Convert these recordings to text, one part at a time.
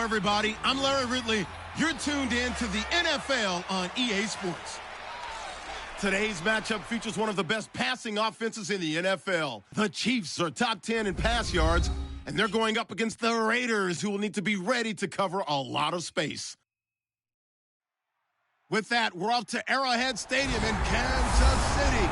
everybody. I'm Larry Ridley. You're tuned in to the NFL on EA Sports. Today's matchup features one of the best passing offenses in the NFL. The Chiefs are top 10 in pass yards, and they're going up against the Raiders, who will need to be ready to cover a lot of space. With that, we're off to Arrowhead Stadium in Kansas City.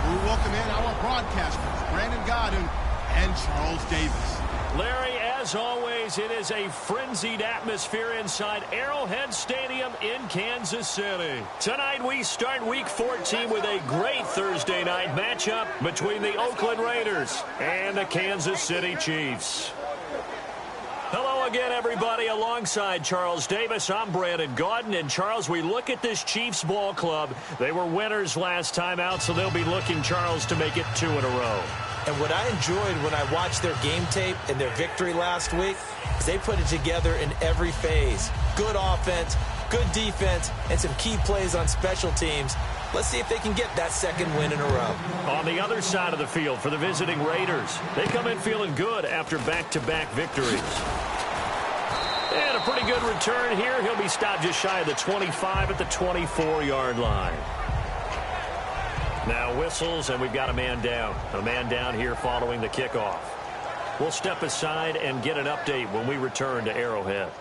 We welcome in our broadcasters, Brandon Godden and Charles Davis. Larry, as always, it is a frenzied atmosphere inside Arrowhead Stadium in Kansas City. Tonight we start Week 14 with a great Thursday night matchup between the Oakland Raiders and the Kansas City Chiefs. Hello again, everybody. Alongside Charles Davis, I'm Brandon Gaudin. And, Charles, we look at this Chiefs ball club. They were winners last time out, so they'll be looking, Charles, to make it 2 in a row. And what I enjoyed when I watched their game tape and their victory last week is they put it together in every phase. Good offense, good defense, and some key plays on special teams. Let's see if they can get that second win in a row. On the other side of the field for the visiting Raiders, they come in feeling good after back-to-back victories. And a pretty good return here. He'll be stopped just shy of the 25 at the 24-yard line. Now whistles, and we've got a man down. A man down here following the kickoff. We'll step aside and get an update when we return to Arrowhead.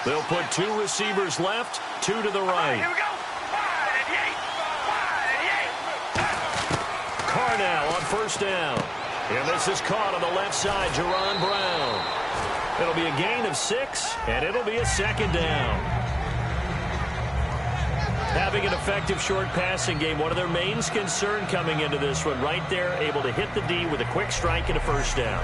They'll put 2 receivers left, 2 to the right. Here we go. Carnell on first down. And this is caught on the left side, Jerron Brown. It'll be a gain of 6, and it'll be a second down. Having an effective short passing game, one of their main concern coming into this one, right there, able to hit the D with a quick strike and a first down.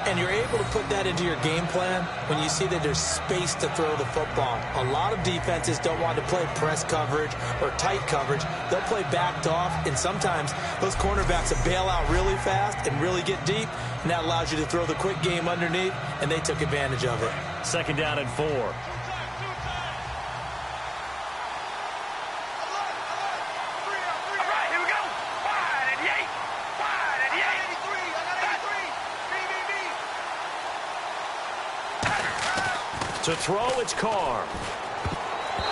And you're able to put that into your game plan when you see that there's space to throw the football. A lot of defenses don't want to play press coverage or tight coverage. They'll play backed off, and sometimes those cornerbacks will bail out really fast and really get deep, and that allows you to throw the quick game underneath, and they took advantage of it. Second down and 4. To throw, it's Carr.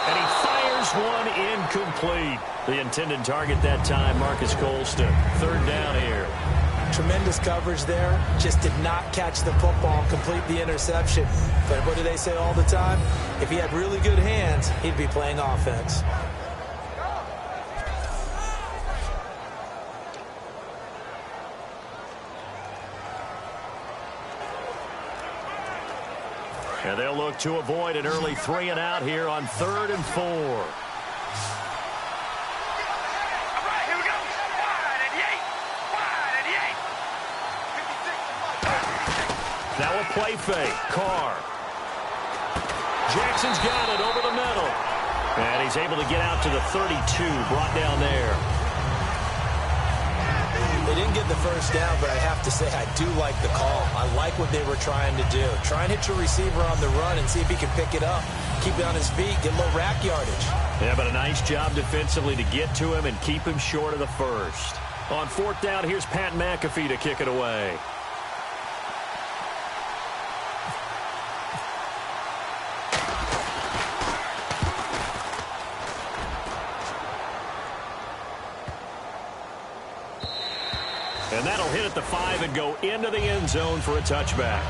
And he fires one incomplete. The intended target that time, Marcus Colston. Third down here. Tremendous coverage there. Just did not catch the football and complete the interception. But what do they say all the time? If he had really good hands, he'd be playing offense. And they'll look to avoid an early 3 and out here on 3rd and 4. Now a play fake. Carr. Jackson's got it over the middle. And he's able to get out to the 32, brought down there. They didn't get the first down, but I have to say I do like the call. I like what they were trying to do. Try and hit your receiver on the run and see if he can pick it up. Keep it on his feet, get a little rack yardage. Yeah, but a nice job defensively to get to him and keep him short of the first. On 4th down, here's Pat McAfee to kick it away. And that'll hit at the 5 and go into the end zone for a touchback.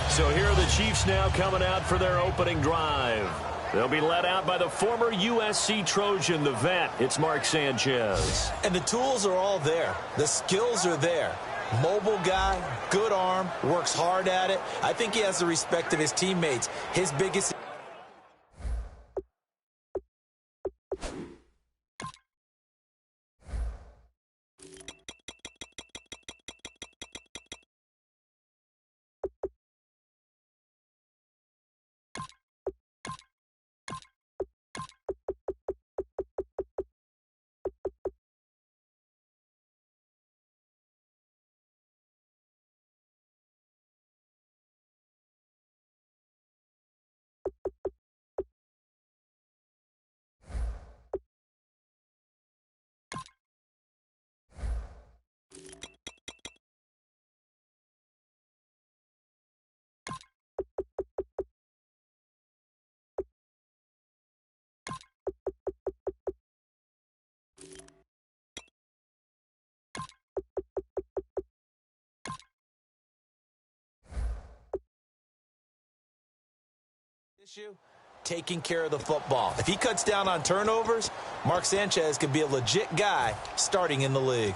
So here are the Chiefs now coming out for their opening drive. They'll be led out by the former USC Trojan, the vet. It's Mark Sanchez. And the tools are all there. The skills are there. Mobile guy, good arm, works hard at it. I think he has the respect of his teammates. His biggest issue, taking care of the football. If he cuts down on turnovers, Mark Sanchez could be a legit guy starting in the league.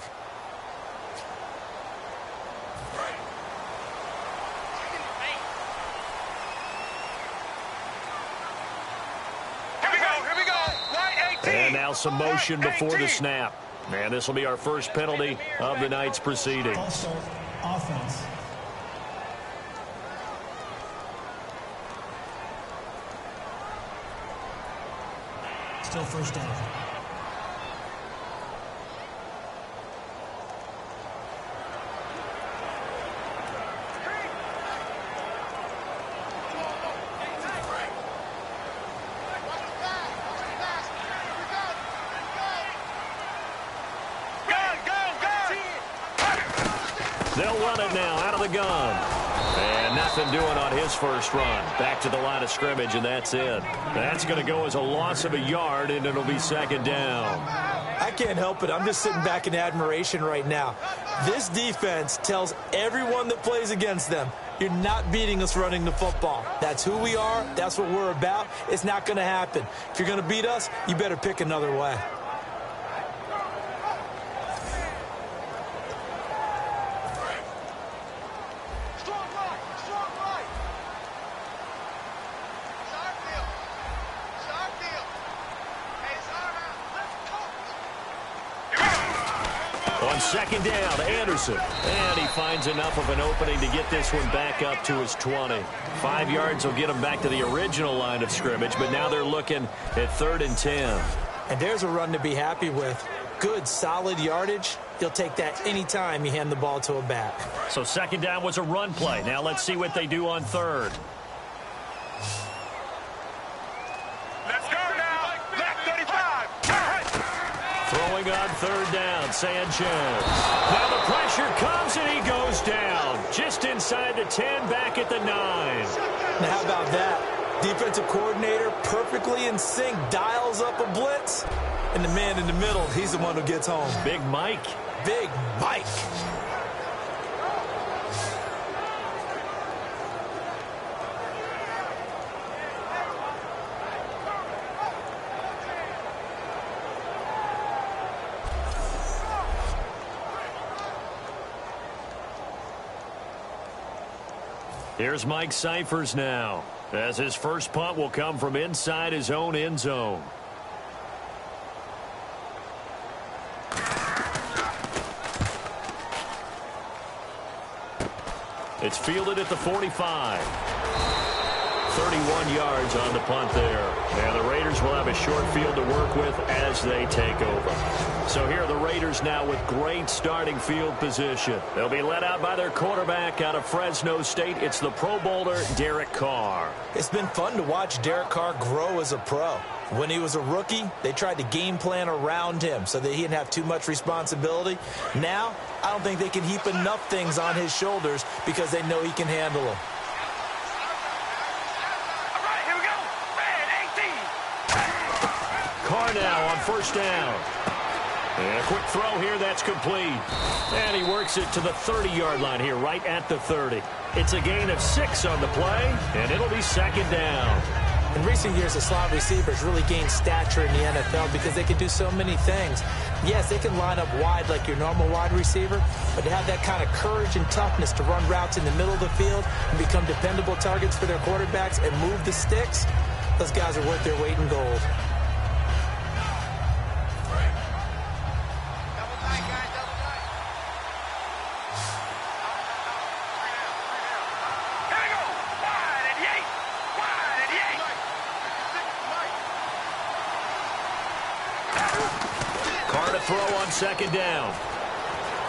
And now some motion before the snap. And this will be our first penalty of the night's proceeding. False start, offense. Still first down. They'll run it now out of the gun. And nothing doing on his first run. Back to the line of scrimmage, and that's it. That's going to go as a loss of a yard, and it'll be second down. I can't help it. I'm just sitting back in admiration right now. This defense tells everyone that plays against them, you're not beating us running the football. That's who we are. That's what we're about. It's not going to happen. If you're going to beat us, you better pick another way. On second down, Anderson. And he finds enough of an opening to get this one back up to his 20. 5 yards will get him back to the original line of scrimmage, but now they're looking at 3rd and 10. And there's a run to be happy with. Good, solid yardage. He'll take that anytime you hand the ball to a back. So second down was a run play. Now let's see what they do on third. Let's go now. Left 35. Throwing on third down, Sanchez. Now the pressure comes and he goes down. Just inside the 10, back at the 9. Now how about that? Defensive coordinator perfectly in sync, dials up a blitz. And the man in the middle, he's the one who gets home. Big Mike. Big Mike. Here's Mike Cyphers now, as his first punt will come from inside his own end zone. It's fielded at the 45. 31 yards on the punt there. And the Raiders will have a short field to work with as they take over. So here are the Raiders now with great starting field position. They'll be led out by their quarterback out of Fresno State. It's the Pro Bowler, Derek Carr. It's been fun to watch Derek Carr grow as a pro. When he was a rookie, they tried to game plan around him so that he didn't have too much responsibility. Now, I don't think they can heap enough things on his shoulders because they know he can handle them. Carr now on first down. And a quick throw here, that's complete. And he works it to the 30-yard line here, right at the 30. It's a gain of 6 on the play, and it'll be second down. In recent years, the slot receivers really gained stature in the NFL because they can do so many things. Yes, they can line up wide like your normal wide receiver, but to have that kind of courage and toughness to run routes in the middle of the field and become dependable targets for their quarterbacks and move the sticks, those guys are worth their weight in gold. Throw on second down.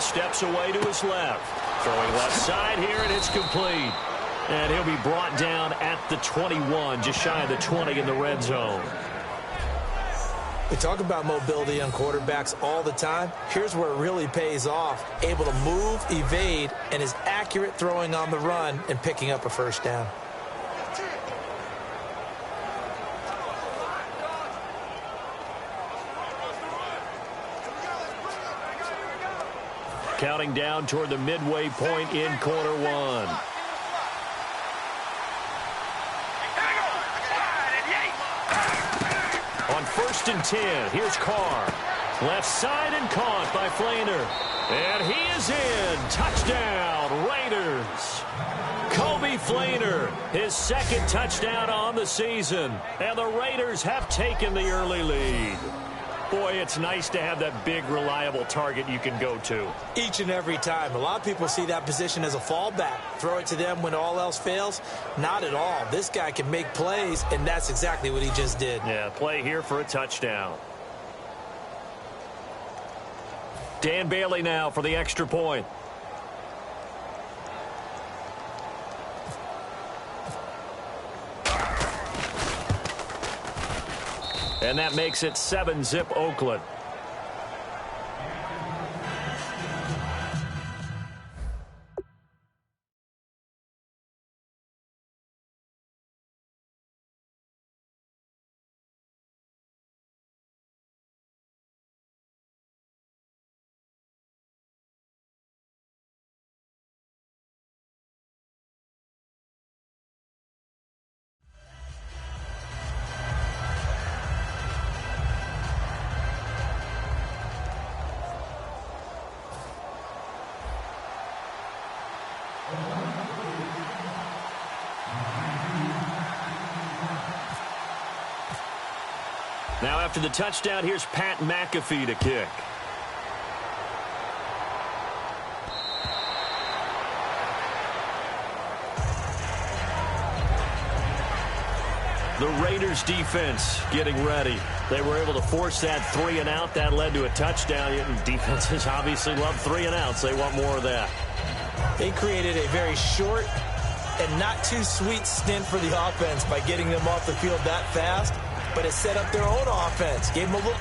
Steps away to his left. Throwing left side here, and it's complete. And he'll be brought down at the 21, just shy of the 20 in the red zone. We talk about mobility on quarterbacks all the time. Here's where it really pays off. Able to move, evade, and is accurate throwing on the run and picking up a first down. Counting down toward the midway point in quarter one. 1st and 10. Here's Carr. Left side and caught by Flainer. And he is in. Touchdown, Raiders. Kobe Flainer, his 2nd touchdown on the season. And the Raiders have taken the early lead. Boy, it's nice to have that big, reliable target you can go to. Each and every time. A lot of people see that position as a fallback. Throw it to them when all else fails. Not at all. This guy can make plays, and that's exactly what he just did. Yeah, play here for a touchdown. Dan Bailey now for the extra point. And that makes it 7-zip Oakland. Now after the touchdown, here's Pat McAfee to kick. The Raiders defense getting ready. They were able to force that 3 and out. That led to a touchdown. Defenses obviously love 3 and outs. They want more of that. They created a very short and not too sweet stint for the offense by getting them off the field that fast. But it set up their own offense. Gave them a look.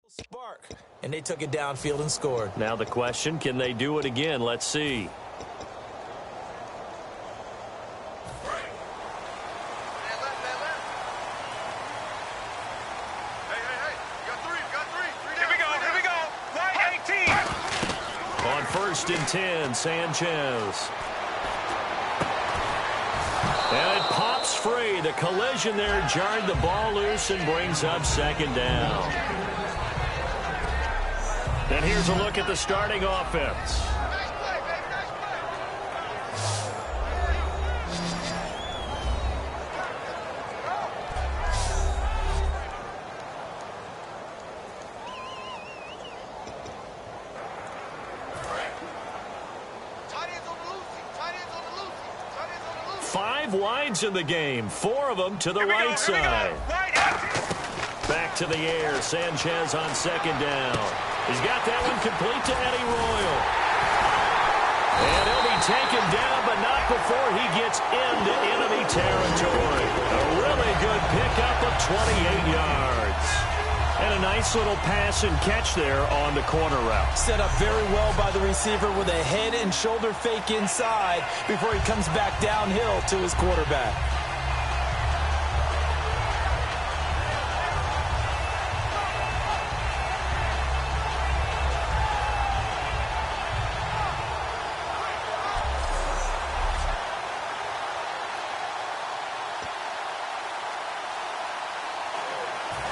Spark, and they took it downfield and scored. Now the question, can they do it again? Let's see. Hey, got three. Here we go. Play 18. On 1st and 10, Sanchez. And it pops free. The collision there jarred the ball loose and brings up 2nd down. And here's a look at the starting offense. Five wides in the game, 4 of them to the right side. Back to the air, Sanchez on 2nd down. He's got that one complete to Eddie Royal. And he'll be taken down, but not before he gets into enemy territory. A really good pickup of 28 yards. And a nice little pass and catch there on the corner route. Set up very well by the receiver with a head and shoulder fake inside before he comes back downhill to his quarterback.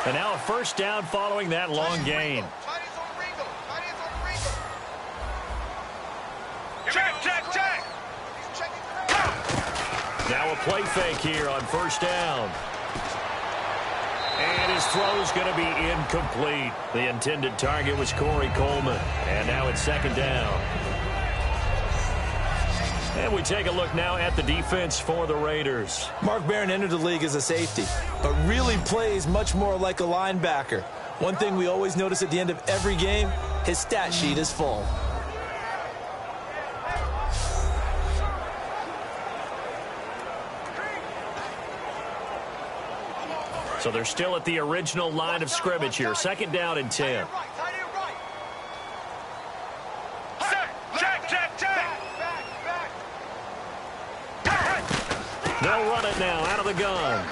And now a 1st down following that long gain. Check. Now a play fake here on 1st down. And his throw's going to be incomplete. The intended target was Corey Coleman. And now it's 2nd down. And we take a look now at the defense for the Raiders. Mark Barron entered the league as a safety, but really plays much more like a linebacker. One thing we always notice at the end of every game, his stat sheet is full. So they're still at the original line of scrimmage here. 2nd down and 10. They'll run it now out of the gun.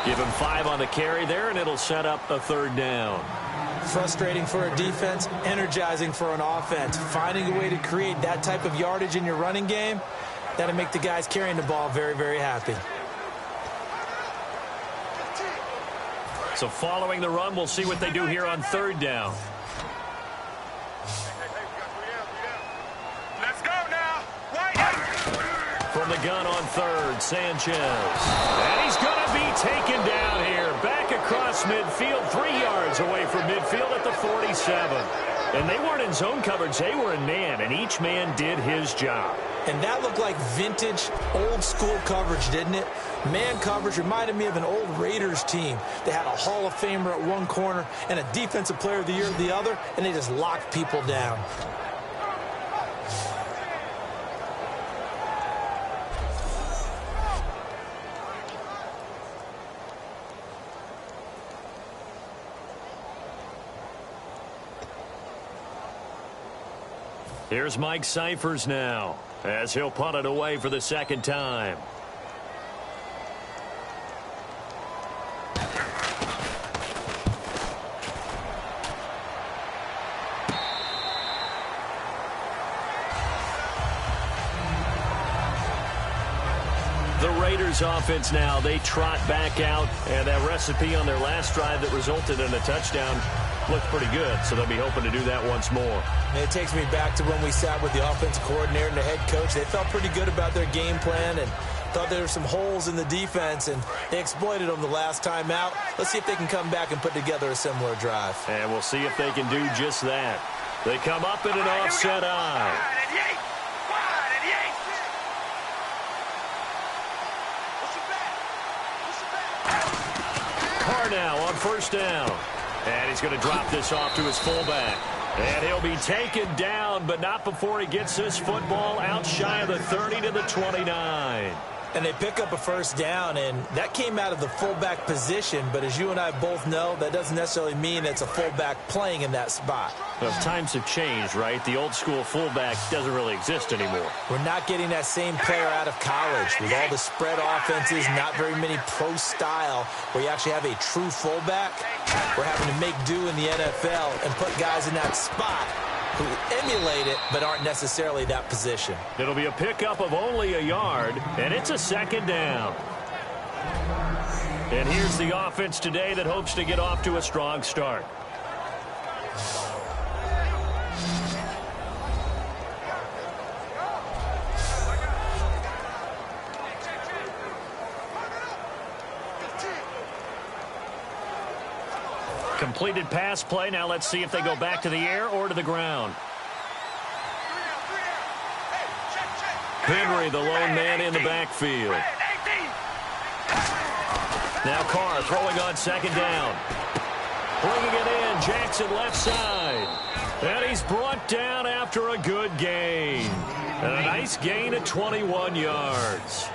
Give him 5 on the carry there, and it'll set up a 3rd down. Frustrating for a defense, energizing for an offense. Finding a way to create that type of yardage in your running game, that'll make the guys carrying the ball very, very happy. So following the run, we'll see what they do here on 3rd down. Let's go now. From the gun on 3rd, Sanchez. And he's going to be taken down here. Back across midfield, 3 yards away from midfield at the 47. And they weren't in zone coverage. They were in man, and each man did his job. And that looked like vintage, old-school coverage, didn't it? Man coverage reminded me of an old Raiders team. They had a Hall of Famer at one corner and a Defensive Player of the Year at the other, and they just locked people down. Here's Mike Cyphers now, as he'll punt it away for the 2nd time. The Raiders offense now, they trot back out, and that recipe on their last drive that resulted in a touchdown looked pretty good, so they'll be hoping to do that once more. It takes me back to when we sat with the offensive coordinator and the head coach. They felt pretty good about their game plan and thought there were some holes in the defense, and they exploited them the last time out. Let's see if they can come back and put together a similar drive. And we'll see if they can do just that. They come up in an offset eye. Carr now on 1st down. And he's going to drop this off to his fullback. And he'll be taken down, but not before he gets this football out shy of the 30 to the 29. And they pick up a 1st down, and that came out of the fullback position. But as you and I both know, that doesn't necessarily mean it's a fullback playing in that spot. Well, times have changed, right? The old school fullback doesn't really exist anymore. We're not getting that same player out of college. With all the spread offenses, not very many pro style, where you actually have a true fullback. We're having to make do in the NFL and put guys in that spot who emulate it but aren't necessarily that position. It'll be a pickup of only a yard, and it's a 2nd down. And here's the offense today that hopes to get off to a strong start. Completed pass play. Now let's see if they go back to the air or to the ground. Henry, the lone man in the backfield. Now Carr throwing on 2nd down. Bringing it in, Jackson left side. And he's brought down after a good gain. And a nice gain of 21 yards.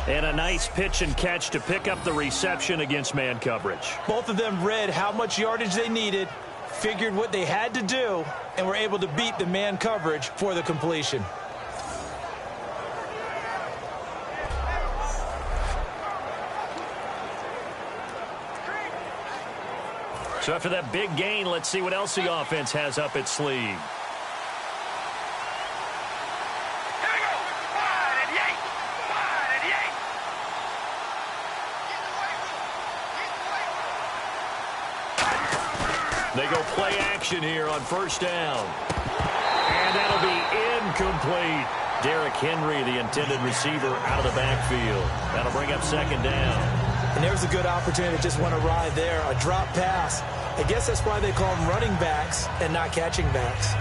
And a nice pitch and catch to pick up the reception against man coverage. Both of them read how much yardage they needed, figured what they had to do, and were able to beat the man coverage for the completion. So after that big gain, let's see what else the offense has up its sleeve. They go play action here on 1st down. And that'll be incomplete. Derrick Henry, the intended receiver, out of the backfield. That'll bring up 2nd down. And there's a good opportunity to just want to ride there. A drop pass. I guess that's why they call them running backs and not catching backs.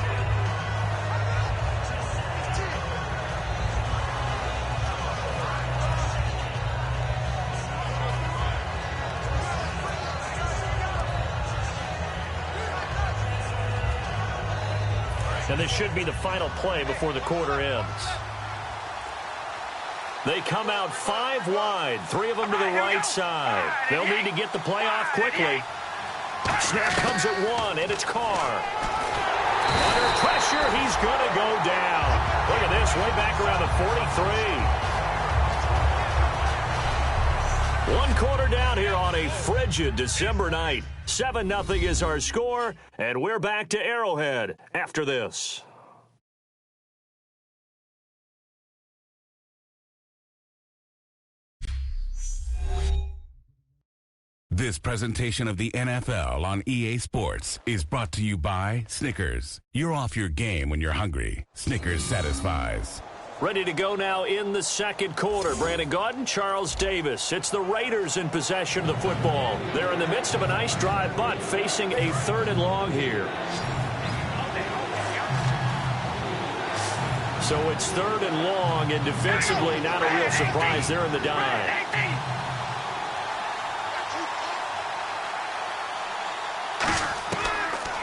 And this should be the final play before the quarter ends. They come out 5 wide, 3 of them to the right side. They'll need to get the play off quickly. Snap comes at 1, and it's Carr. Under pressure, he's going to go down. Look at this, way back around the 43. 1 quarter down here on a frigid December night. 7-0 is our score, and we're back to Arrowhead after this. This presentation of the NFL on EA Sports is brought to you by Snickers. You're off your game when you're hungry. Snickers satisfies. Ready to go now in the second quarter. Brandon Gaudin, Charles Davis. It's the Raiders in possession of the football. They're in the midst of a nice drive, but facing a 3rd and long here. So it's 3rd and long, and defensively not a real surprise. They're in the dive.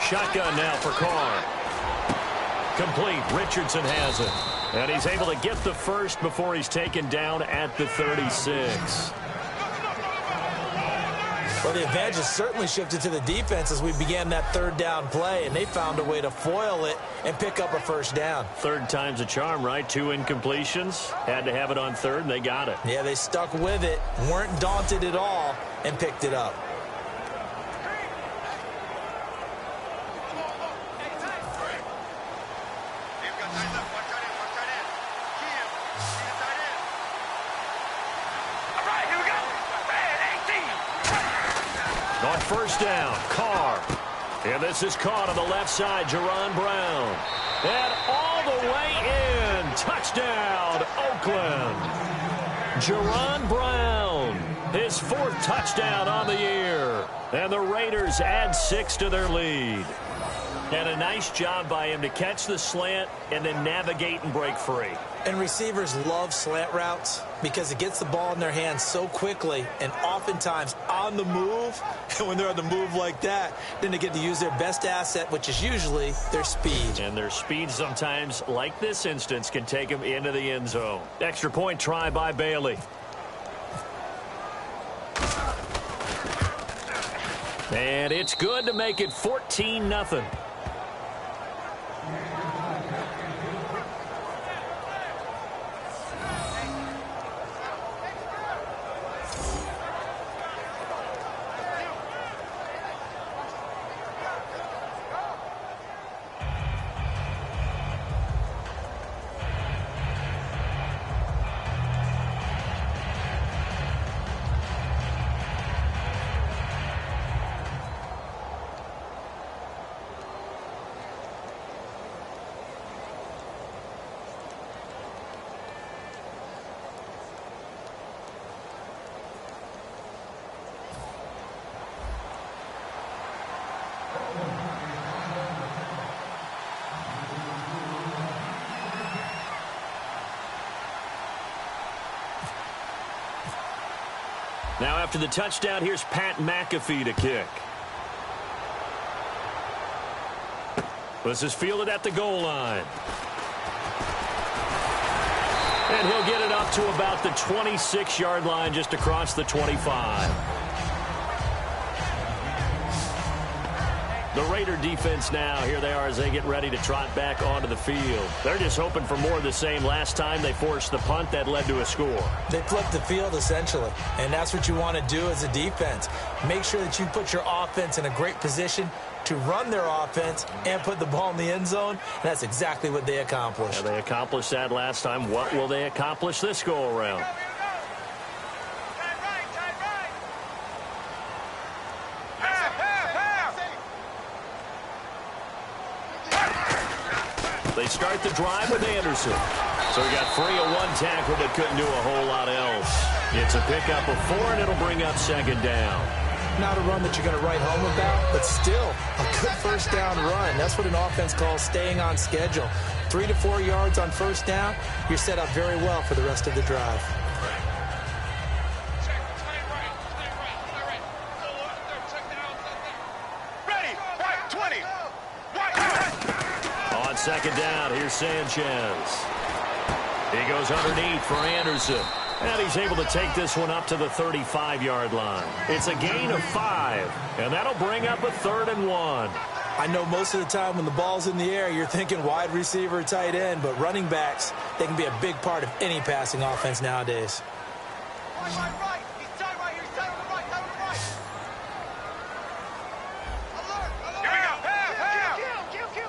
Shotgun now for Carr. Complete. Richardson has it. And he's able to get the first before he's taken down at the 36. Well, the advantage has certainly shifted to the defense as we began that 3rd down play, and they found a way to foil it and pick up a 1st down. 3rd time's a charm, right? 2 incompletions. Had to have it on 3rd, and they got it. Yeah, they stuck with it, weren't daunted at all, and picked it up. On 1st down, Carr. And this is caught on the left side, Jerron Brown. And all the way in. Touchdown, Oakland. Jerron Brown, his 4th touchdown on the year. And the Raiders add 6 to their lead. And a nice job by him to catch the slant and then navigate and break free. And receivers love slant routes because it gets the ball in their hands so quickly and oftentimes on the move. And when they're on the move like that, then they get to use their best asset, which is usually their speed. And their speed sometimes, like this instance, can take them into the end zone. Extra point try by Bailey. And it's good to make it 14-0. Now after the touchdown, here's Pat McAfee to kick. This is fielded at the goal line. And he'll get it up to about the 26-yard line, just across the 25. The Raider defense now, here they are as they get ready to trot back onto the field. They're just hoping for more of the same. Last time they forced the punt that led to a score. They flipped the field, essentially, and that's what you want to do as a defense. Make sure that you put your offense in a great position to run their offense and put the ball in the end zone, and that's exactly what they accomplished. Yeah, they accomplished that last time. What will they accomplish this go-around? They start the drive with Anderson. So he got free of 1 tackle but couldn't do a whole lot else. It's a pickup of 4, and it'll bring up 2nd down. Not a run that you're going to write home about, but still a good 1st down run. That's what an offense calls staying on schedule. 3 to 4 yards on 1st down, you're set up very well for the rest of the drive. second down, here's Sanchez. He goes underneath for Anderson. And he's able to take this one up to the 35-yard line. It's a gain of 5, and that'll bring up a 3rd and 1. I know most of the time when the ball's in the air, you're thinking wide receiver, tight end, but running backs, they can be a big part of any passing offense nowadays. Right. He's tight right here. He's tight on the right. Tight on the right. Alert. Here we go. Kill.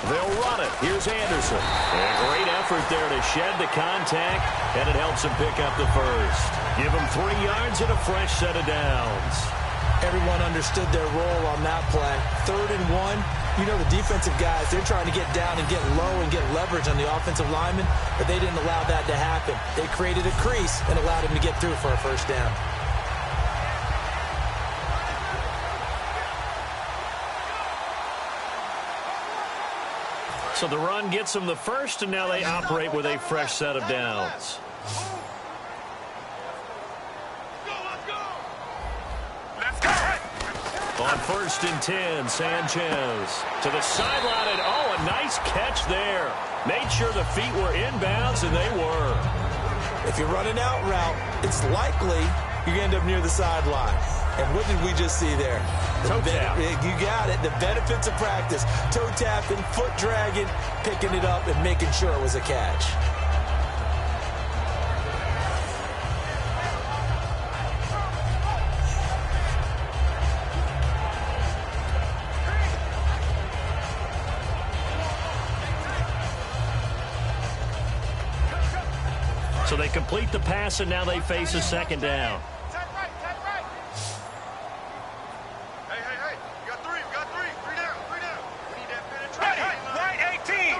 They'll run it. Here's Anderson. And a great effort there to shed the contact, and it helps him pick up the first. Give him 3 yards and a fresh set of downs. Everyone understood their role on that play. 3rd and 1. You know the defensive guys, they're trying to get down and get low and get leverage on the offensive lineman, but they didn't allow that to happen. They created a crease and allowed him to get through for a first down. So the run gets them the first, and now they operate with a fresh set of downs. On 1st and 10, Sanchez to the sideline, and a nice catch there. Made sure the feet were inbounds, and they were. If you're running out route, it's likely you're going to end up near the sideline. And what did we just see there? Toe tap. You got it. The benefits of practice. Toe tapping, foot dragging, picking it up, and making sure it was a catch. So they complete the pass, and now they face a second down. Tight right. Hey. You got 3. Three down. We need that penetration. Right 18.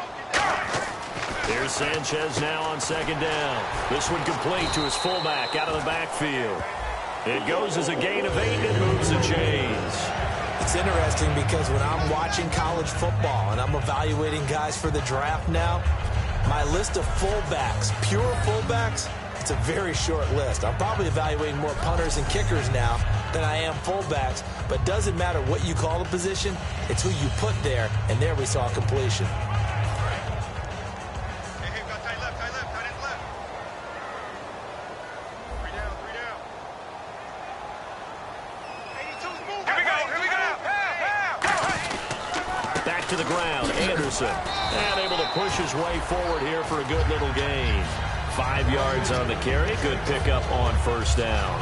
Here's Sanchez now on second down. This one complete to his fullback out of the backfield. It goes as a gain of 8 and moves the chains. It's interesting because when I'm watching college football and I'm evaluating guys for the draft now, my list of fullbacks, pure fullbacks, it's a very short list. I'm probably evaluating more punters and kickers now than I am fullbacks, but doesn't matter what you call the position, it's who you put there, and there we saw completion. Hey, got tight left. Tight end left. 3 down. 82's moving. Here we go. Back to the ground, Anderson. And able to push his way forward here for a good little gain. 5 yards on the carry. Good pickup on first down.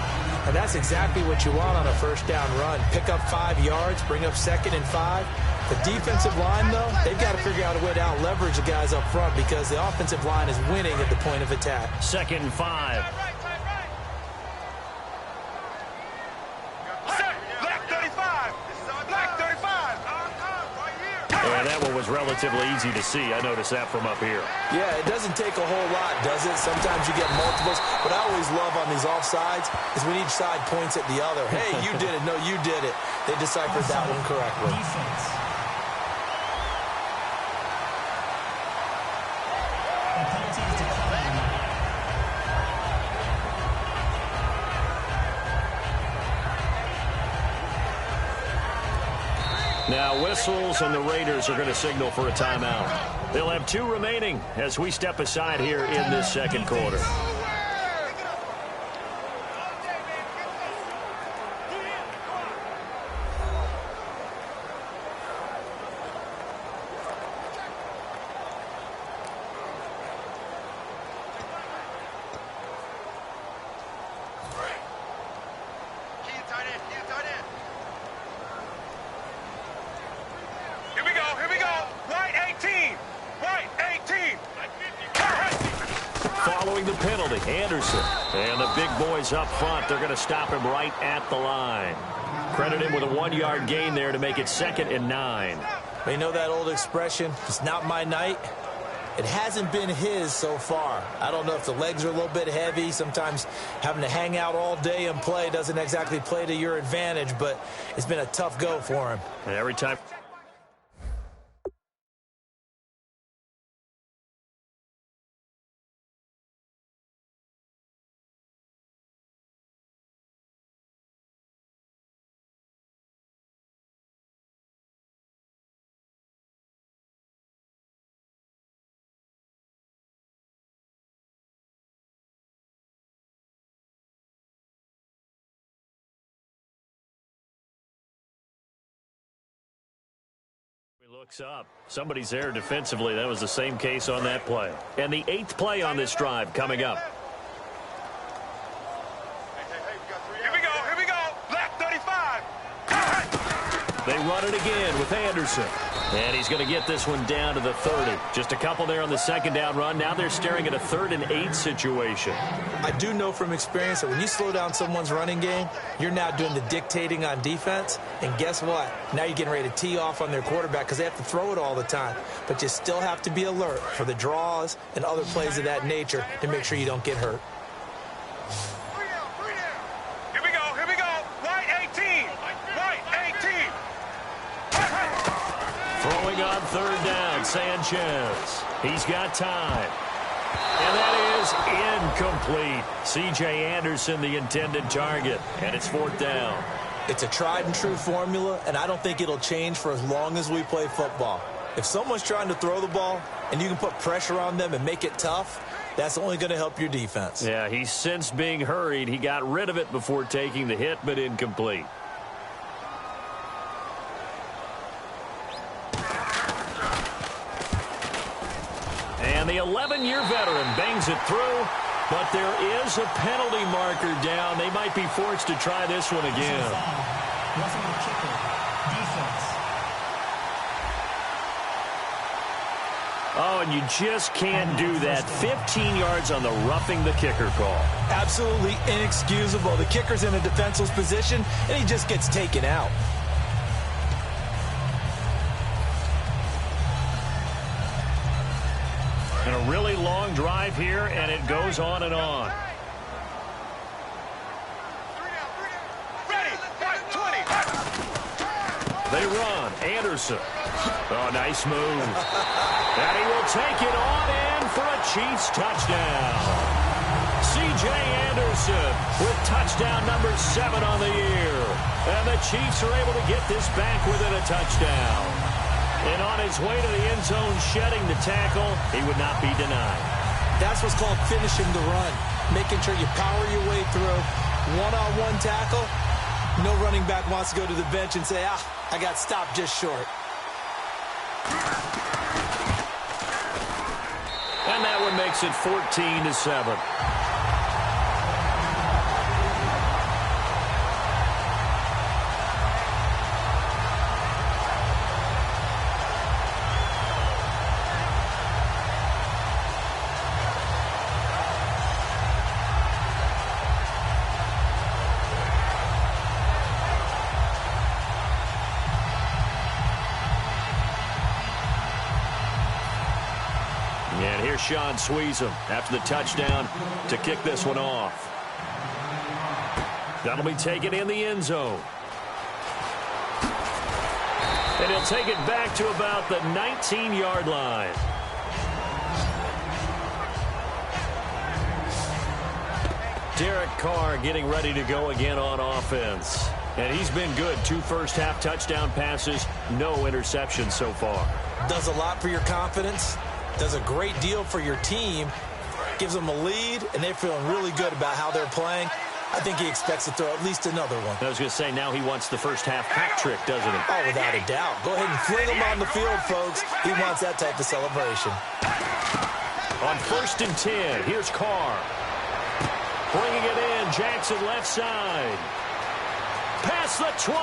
And that's exactly what you want on a first down run. Pick up 5 yards, bring up 2nd and 5. The defensive line, though, they've got to figure out a way to out-leverage the guys up front because the offensive line is winning at the point of attack. 2nd and 5. Black 35. Black 35. And that one was relatively easy to see. I noticed that from up here. Yeah, it doesn't take a whole lot, does it? Sometimes you get multiples. What I always love on these offsides is when each side points at the other. Hey, you did it. No, you did it. They deciphered that one correctly. Defense. The penalty is declined. Now whistles, and the Raiders are going to signal for a timeout. They'll have 2 remaining as we step aside here in this second quarter. Here we go. Right 18. Following the penalty, Anderson. And the big boys up front, they're going to stop him right at the line. Credit him with a 1-yard gain there to make it 2nd and 9. You know that old expression, it's not my night? It hasn't been his so far. I don't know if the legs are a little bit heavy. Sometimes having to hang out all day and play doesn't exactly play to your advantage, but it's been a tough go for him. And every time looks up. Somebody's there defensively. That was the same case on that play. And the 8th play on this drive coming up. Here we go. Left 35. They run it again with Anderson. And he's going to get this one down to the 30. Just a couple there on the second down run. Now they're staring at a 3rd and 8 situation. I do know from experience that when you slow down someone's running game, you're now doing the dictating on defense. And guess what? Now you're getting ready to tee off on their quarterback because they have to throw it all the time. But you still have to be alert for the draws and other plays of that nature to make sure you don't get hurt. Here we go. Right 18. Throwing on 3rd down, Sanchez. He's got time. And that is incomplete. C.J. Anderson, the intended target. And it's 4th down. It's a tried and true formula, and I don't think it'll change for as long as we play football. If someone's trying to throw the ball and you can put pressure on them and make it tough, that's only going to help your defense. Yeah, he's since being hurried. He got rid of it before taking the hit, but incomplete. And the 11-year veteran bangs it through, but there is a penalty marker down. They might be forced to try this one again. Roughing the kicker. Defense. Oh, and you just can't do that. 15 yards on the roughing the kicker call. Absolutely inexcusable. The kicker's in a defenseless position, and he just gets taken out. And a really long drive here, and it goes on and on. Ready. 20. They run. Anderson. Oh, nice move. And he will take it on in for a Chiefs touchdown. C.J. Anderson with touchdown number 7 on the year. And the Chiefs are able to get this back within a touchdown. And on his way to the end zone, shedding the tackle, he would not be denied. That's what's called finishing the run. Making sure you power your way through. One-on-one tackle. No running back wants to go to the bench and say, I got stopped just short. And that one makes it 14-7. And here's Sean Sweezum after the touchdown to kick this one off. That'll be taken in the end zone. And he'll take it back to about the 19-yard line. Derek Carr getting ready to go again on offense. And he's been good. 2 first-half touchdown passes, no interceptions so far. Does a lot for your confidence. Does a great deal for your team. Gives them a lead, and they're feeling really good about how they're playing. I think he expects to throw at least another one. I was going to say, now he wants the first-half hat trick, doesn't he? Oh, without a doubt. Go ahead and fling him on the field, folks. He wants that type of celebration. On 1st and 10, here's Carr. Bringing it in, Jackson left side. Past the 20.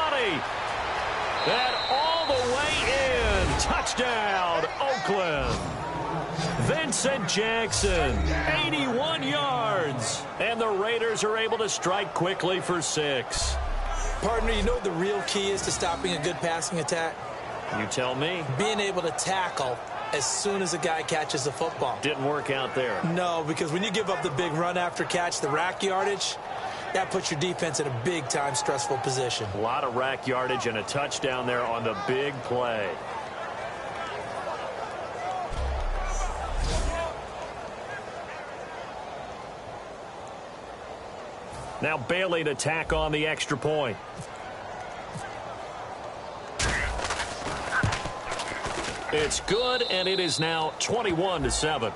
And all the way in. Touchdown, Oakland. Vincent Jackson, 81 yards. And the Raiders are able to strike quickly for 6. Partner, you know what the real key is to stopping a good passing attack? You tell me. Being able to tackle as soon as a guy catches the football. Didn't work out there. No, because when you give up the big run after catch, the rack yardage, that puts your defense in a big-time stressful position. A lot of rack yardage and a touchdown there on the big play. Now Bailey to tack on the extra point. It's good, and it is now 21-7.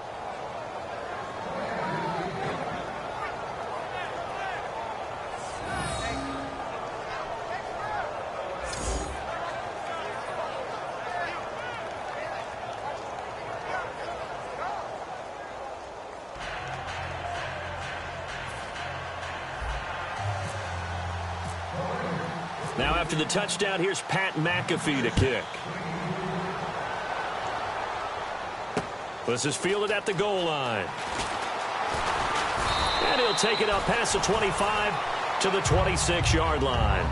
Now after the touchdown, here's Pat McAfee to kick. This is fielded at the goal line. And he'll take it up past the 25 to the 26-yard line.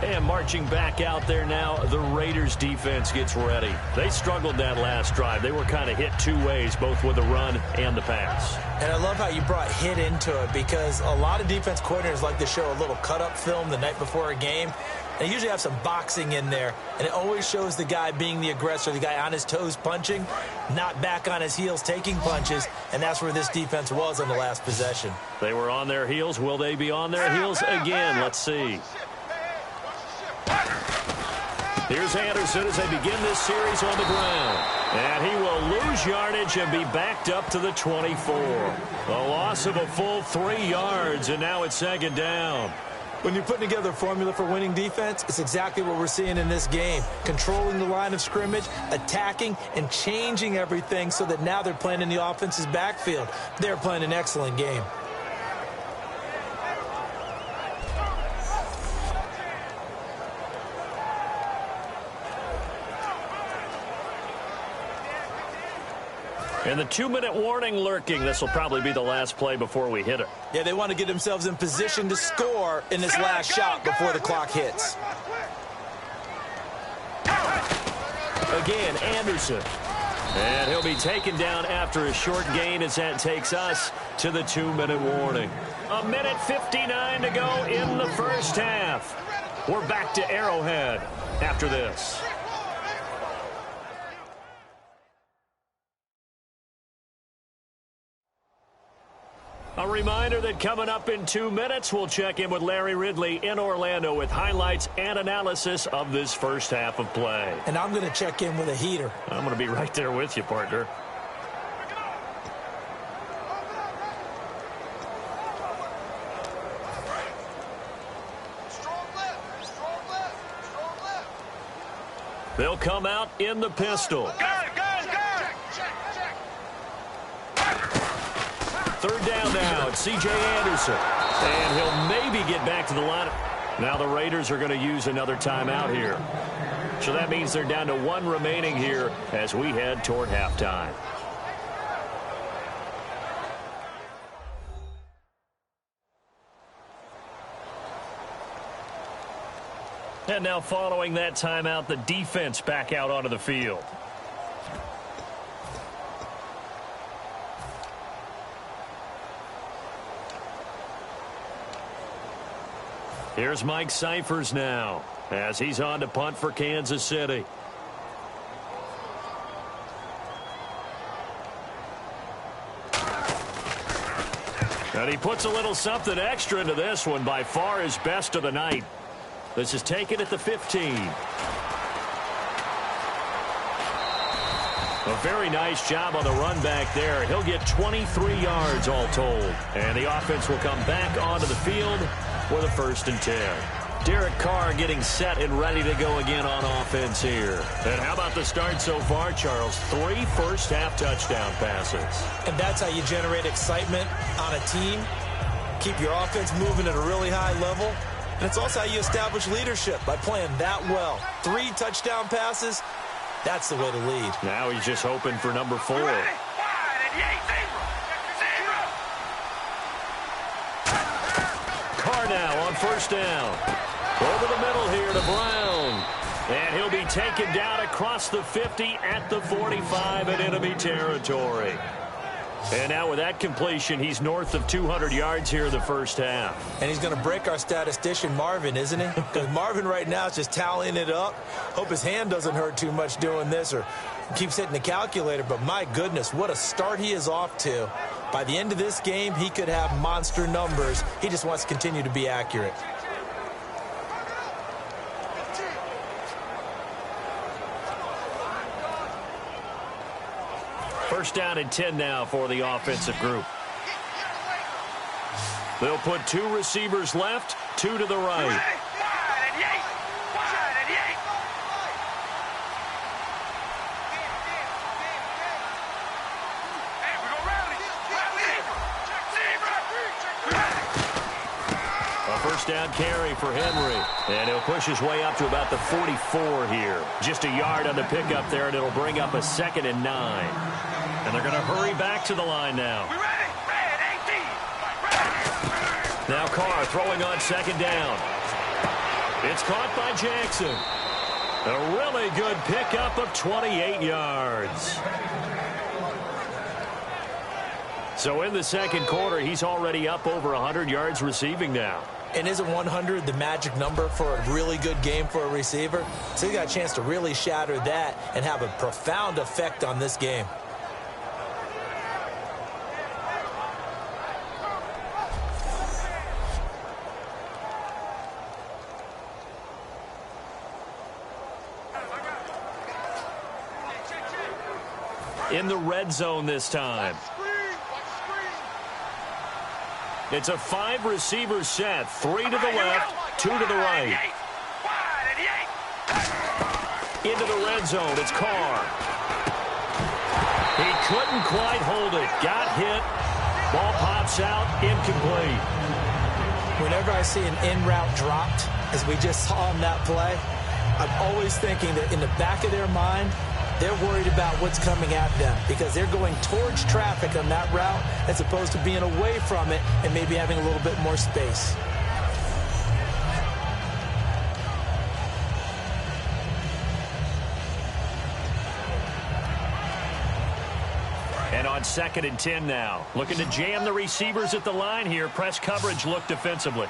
And marching back out there now, the Raiders defense gets ready. They struggled that last drive. They were kind of hit two ways, both with the run and the pass. And I love how you brought hit into it, because a lot of defense coordinators like to show a little cut-up film the night before a game. They usually have some boxing in there, and it always shows the guy being the aggressor, the guy on his toes punching, not back on his heels taking punches, and that's where this defense was on the last possession. They were on their heels. Will they be on their heels again? Let's see. Here's Anderson as they begin this series on the ground. And he will lose yardage and be backed up to the 24. A loss of a full 3 yards, and now it's second down. When you're putting together a formula for winning defense, it's exactly what we're seeing in this game. Controlling the line of scrimmage, attacking, and changing everything so that now they're playing in the offense's backfield. They're playing an excellent game. And the 2-minute warning lurking. This will probably be the last play before we hit it. Yeah, they want to get themselves in position to score in this last shot before the clock hits. Again, Anderson. And he'll be taken down after a short gain as that takes us to the 2-minute warning. 1:59 to go in the first half. We're back to Arrowhead after this. A reminder that coming up in 2 minutes, we'll check in with Larry Ridley in Orlando with highlights and analysis of this first half of play. And I'm going to check in with a heater. I'm going to be right there with you, partner. They'll come out in the pistol. Third down now. It's C.J. Anderson. And he'll maybe get back to the line. Now the Raiders are going to use another timeout here. So that means they're down to 1 remaining here as we head toward halftime. And now following that timeout, the defense back out onto the field. Here's Mike Cyphers now as he's on to punt for Kansas City. And he puts a little something extra into this one, by far his best of the night. This is taken at the 15. A very nice job on the run back there. He'll get 23 yards all told. And the offense will come back onto the field for the 1st and 10. Derek Carr getting set and ready to go again on offense here. And how about the start so far, Charles? 3 first-half touchdown passes. And that's how you generate excitement on a team. Keep your offense moving at a really high level. And it's also how you establish leadership, by playing that well. 3 touchdown passes, that's the way to lead. Now he's just hoping for number 4. Carr now on first down. Over the middle here to Brown. And he'll be taken down across the 50 at the 45 in enemy territory. And now with that completion, he's north of 200 yards here in the first half. And he's going to break our statistician, Marvin, isn't he? Because Marvin right now is just tallying it up. Hope his hand doesn't hurt too much doing this or keeps hitting the calculator. But my goodness, what a start he is off to. By the end of this game, he could have monster numbers. He just wants to continue to be accurate. First down and 10 now for the offensive group. They'll put 2 receivers left, 2 to the right. first down carry for Henry. And he'll push his way up to about the 44 here. Just a yard on the pickup there, and it'll bring up a 2nd and 9. And they're going to hurry back to the line now. We ready? Red 18. Now Carr throwing on 2nd down. It's caught by Jackson. A really good pickup of 28 yards. So in the second quarter, he's already up over 100 yards receiving now. And isn't 100 the magic number for a really good game for a receiver? So he got a chance to really shatter that and have a profound effect on this game. In the red zone this time. It's a 5-receiver set. 3 to the left, 2 to the right. Into the red zone. It's Carr. He couldn't quite hold it. Got hit. Ball pops out. Incomplete. Whenever I see an in route dropped, as we just saw on that play, I'm always thinking that in the back of their mind, they're worried about what's coming at them because they're going towards traffic on that route as opposed to being away from it and maybe having a little bit more space. And on 2nd and 10 now. Looking to jam the receivers at the line here. Press coverage look defensively.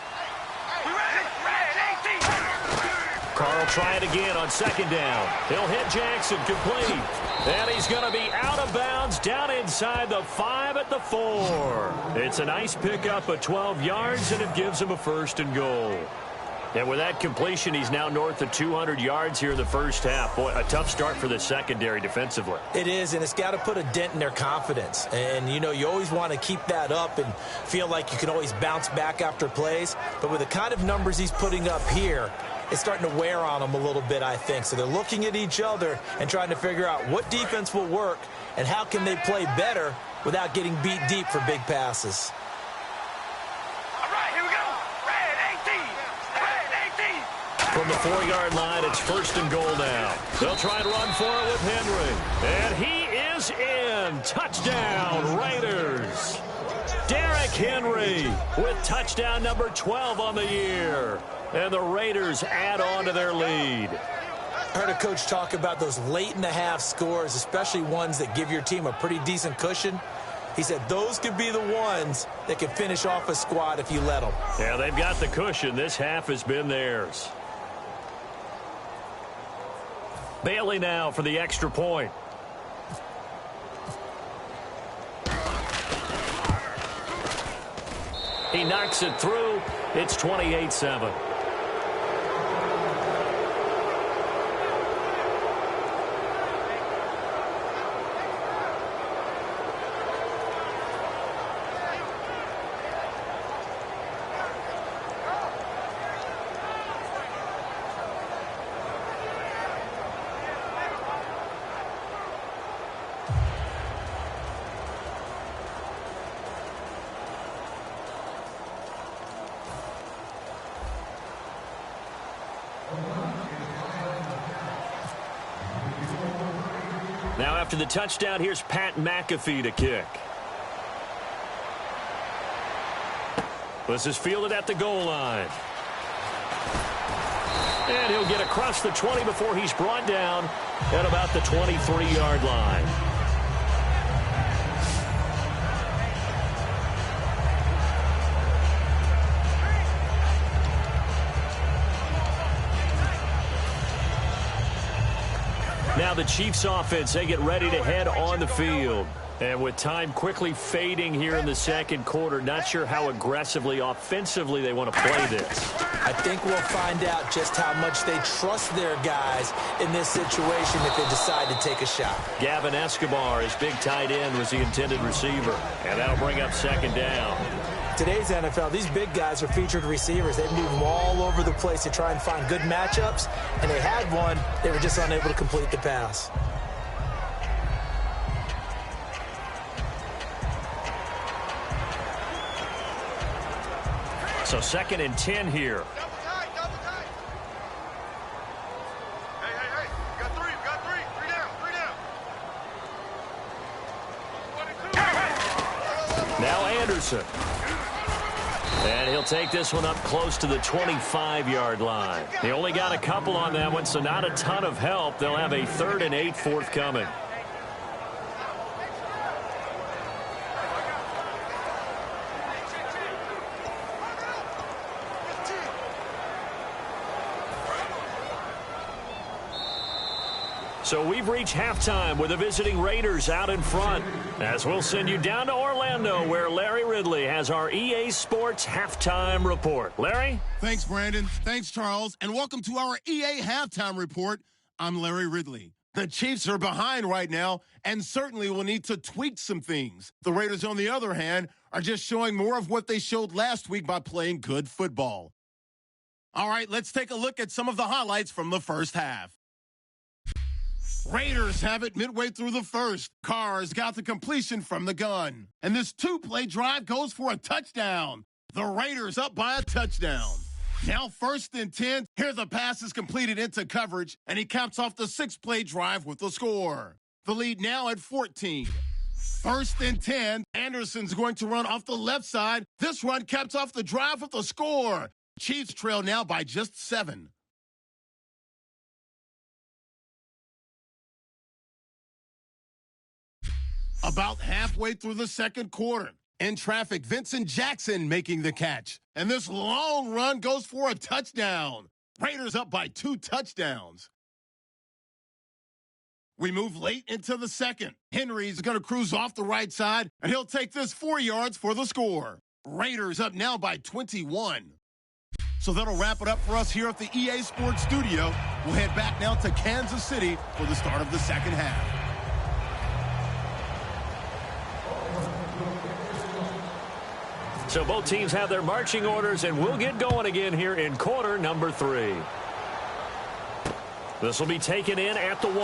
Carr will try it again on 2nd down. He'll hit Jackson, complete. And he's going to be out of bounds down inside the 5 at the 4. It's a nice pickup of 12 yards, and it gives him a 1st and goal. And with that completion, he's now north of 200 yards here in the first half. Boy, a tough start for the secondary defensively. It is, and it's got to put a dent in their confidence. And, you know, you always want to keep that up and feel like you can always bounce back after plays. But with the kind of numbers he's putting up here, it's starting to wear on them a little bit, I think. So they're looking at each other and trying to figure out what defense will work and how can they play better without getting beat deep for big passes. All right, here we go. Red 18. From the 4-yard line, it's 1st and goal now. They'll try and run for it with Henry. And he is in. Touchdown, Raiders. Derrick Henry with touchdown number 12 on the year. And the Raiders add on to their lead. I heard a coach talk about those late-in-the-half scores, especially ones that give your team a pretty decent cushion. He said those could be the ones that can finish off a squad if you let them. Yeah, they've got the cushion. This half has been theirs. Bailey now for the extra point. He knocks it through. It's 28-7. Now after the touchdown, here's Pat McAfee to kick. This is fielded at the goal line. And he'll get across the 20 before he's brought down at about the 23-yard line. Now the Chiefs offense, they get ready to head on the field. And with time quickly fading here in the second quarter, not sure how aggressively, offensively they want to play this. I think we'll find out just how much they trust their guys in this situation if they decide to take a shot. Gavin Escobar, his big tight end, was the intended receiver. And that'll bring up 2nd down. Today's NFL, these big guys are featured receivers. They move them all over the place to try and find good matchups, and they had one. They were just unable to complete the pass. So 2nd and 10 here. Double tight, double tight. Hey. We got three. Three down. Now Anderson. And he'll take this one up close to the 25-yard line. He only got a couple on that one, so not a ton of help. They'll have a 3rd and 8 forthcoming. So we've reached halftime with the visiting Raiders out in front. As we'll send you down to Orlando, where Larry Ridley has our EA Sports Halftime Report. Larry? Thanks, Brandon. Thanks, Charles. And welcome to our EA Halftime Report. I'm Larry Ridley. The Chiefs are behind right now and certainly will need to tweak some things. The Raiders, on the other hand, are just showing more of what they showed last week by playing good football. All right, let's take a look at some of the highlights from the first half. Raiders have it midway through the first. Carr's got the completion from the gun. And this 2-play drive goes for a touchdown. The Raiders up by a touchdown. Now 1st and 10. Here the pass is completed into coverage, and he caps off the 6-play drive with the score. The lead now at 14. 1st and 10. Anderson's going to run off the left side. This run caps off the drive with the score. Chiefs trail now by just 7. About halfway through the second quarter, in traffic, Vincent Jackson making the catch. And this long run goes for a touchdown. Raiders up by 2 touchdowns. We move late into the second. Henry's going to cruise off the right side, and he'll take this 4 yards for the score. Raiders up now by 21. So that'll wrap it up for us here at the EA Sports Studio. We'll head back now to Kansas City for the start of the second half. So both teams have their marching orders, and we'll get going again here in quarter number 3. This will be taken in at the 1.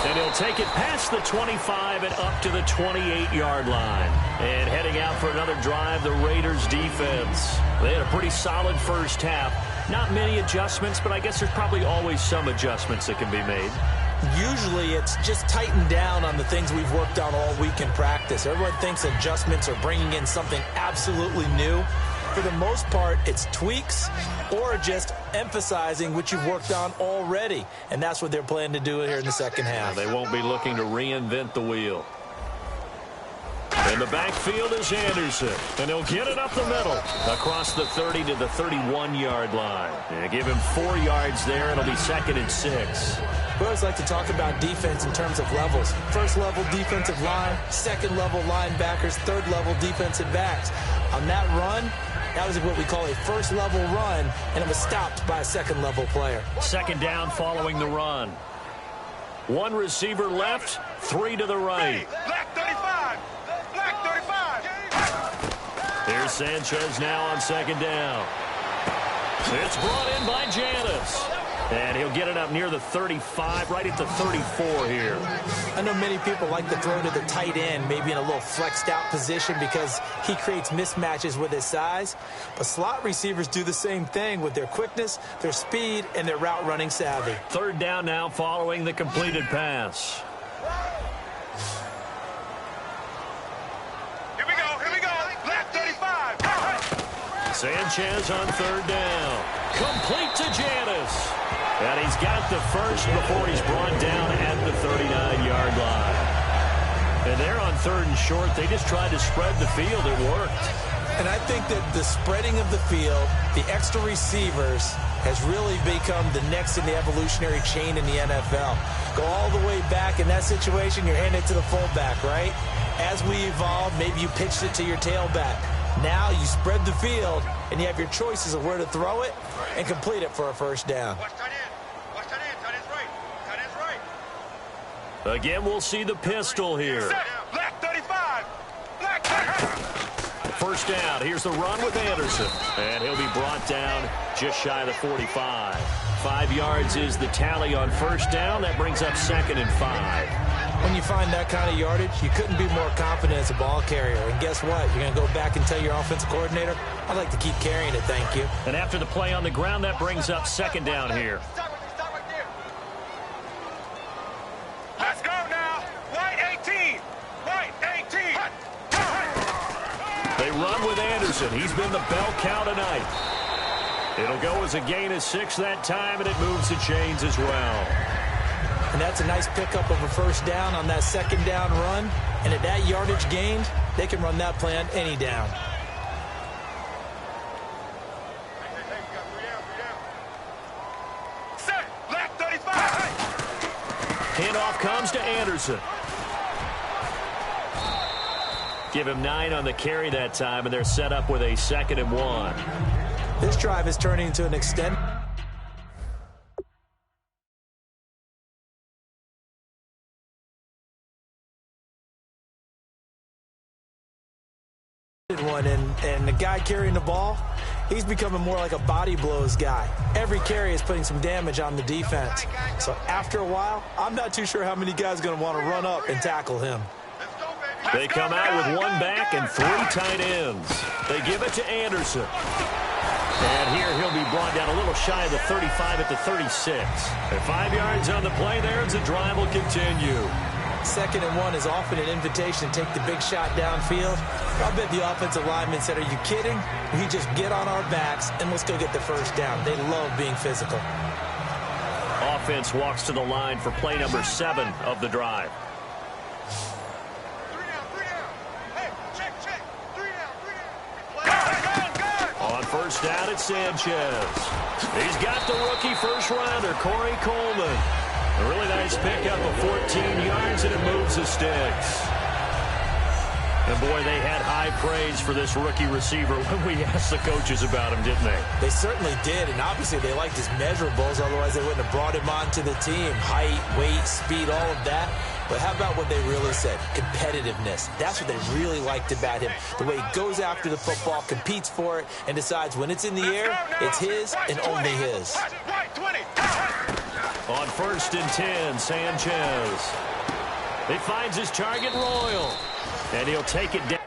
And he'll take it past the 25 and up to the 28-yard line. And heading out for another drive, the Raiders defense. They had a pretty solid first half. Not many adjustments, but I guess there's probably always some adjustments that can be made. Usually it's just tightened down on the things we've worked on all week in practice. Everyone thinks adjustments are bringing in something absolutely new. For the most part, it's tweaks or just emphasizing what you've worked on already. And that's what they're planning to do here in the second half. They won't be looking to reinvent the wheel. In the backfield is Anderson, and he'll get it up the middle, across the 30 to the 31-yard line. And give him 4 yards there. It'll be 2nd and 6. We always like to talk about defense in terms of levels. First-level defensive line, second-level linebackers, third-level defensive backs. On that run, that was what we call a first-level run, and it was stopped by a second-level player. 2nd down following the run. 1 receiver left, 3 to the right. Black 35. Black 35. Here's Sanchez now on 2nd down. It's brought in by Janis. And he'll get it up near the 35, right at the 34 here. I know many people like to throw to the tight end, maybe in a little flexed out position because he creates mismatches with his size. But slot receivers do the same thing with their quickness, their speed, and their route running savvy. 3rd down now following the completed pass. Here we go. Black 35. Sanchez on 3rd down. Complete to Janis. And he's got the first before he's brought down at the 39-yard line. And they're on 3rd and short. They just tried to spread the field. It worked. And I think that the spreading of the field, the extra receivers, has really become the next in the evolutionary chain in the NFL. Go all the way back in that situation, you're handing it to the fullback, right? As we evolve, maybe you pitched it to your tailback. Now you spread the field, and you have your choices of where to throw it and complete it for a first down. Watch tight end. Tight end's right. Tight end's right. Again, we'll see the pistol here. Black 35. Black 35. First down. Here's the run with Anderson. And he'll be brought down just shy of the 45. 5 yards is the tally on first down. That brings up 2nd and 5. When you find that kind of yardage, you couldn't be more confident as a ball carrier. And guess what? You're going to go back and tell your offensive coordinator, I'd like to keep carrying it, thank you. And after the play on the ground, that brings up second down here. Stop right there. Let's go now. White 18. White 18. They run with Anderson. He's been the bell cow tonight. It'll go as a gain of 6 that time, and it moves the chains as well. And that's a nice pickup of a first down on that second down run. And at that yardage gained, they can run that play on any down. Set. Left 35. Handoff comes to Anderson. Give him 9 on the carry that time, and they're set up with a 2nd and 1. This drive is turning into an extended one, and the guy carrying the ball, he's becoming more like a body blows guy. Every carry is putting some damage on the defense. So after a while, I'm not too sure how many guys are going to want to run up and tackle him. They come out with 1 back and 3 tight ends. They give it to Anderson. And here he'll be brought down a little shy of the 35 at the 36. At 5 yards on the play there as the drive will continue. 2nd and 1 is often an invitation to take the big shot downfield. I bet the offensive lineman said, are you kidding? We just get on our backs and let's go get the first down. They love being physical. Offense walks to the line for play number 7 of the drive. 3 down. Hey, check. 3 down. On first down, it's Sanchez. He's got the rookie first rounder, Corey Coleman. A really nice pickup of 14 yards, and it moves the sticks. And, boy, they had high praise for this rookie receiver when we asked the coaches about him, didn't they? They certainly did, and obviously they liked his measurables. Otherwise, they wouldn't have brought him onto the team. Height, weight, speed, all of that. But how about what they really said? Competitiveness. That's what they really liked about him. The way he goes after the football, competes for it, and decides when it's in the air, it's his and only his. On 1st and 10, Sanchez. He finds his target, Royal. And he'll take it down.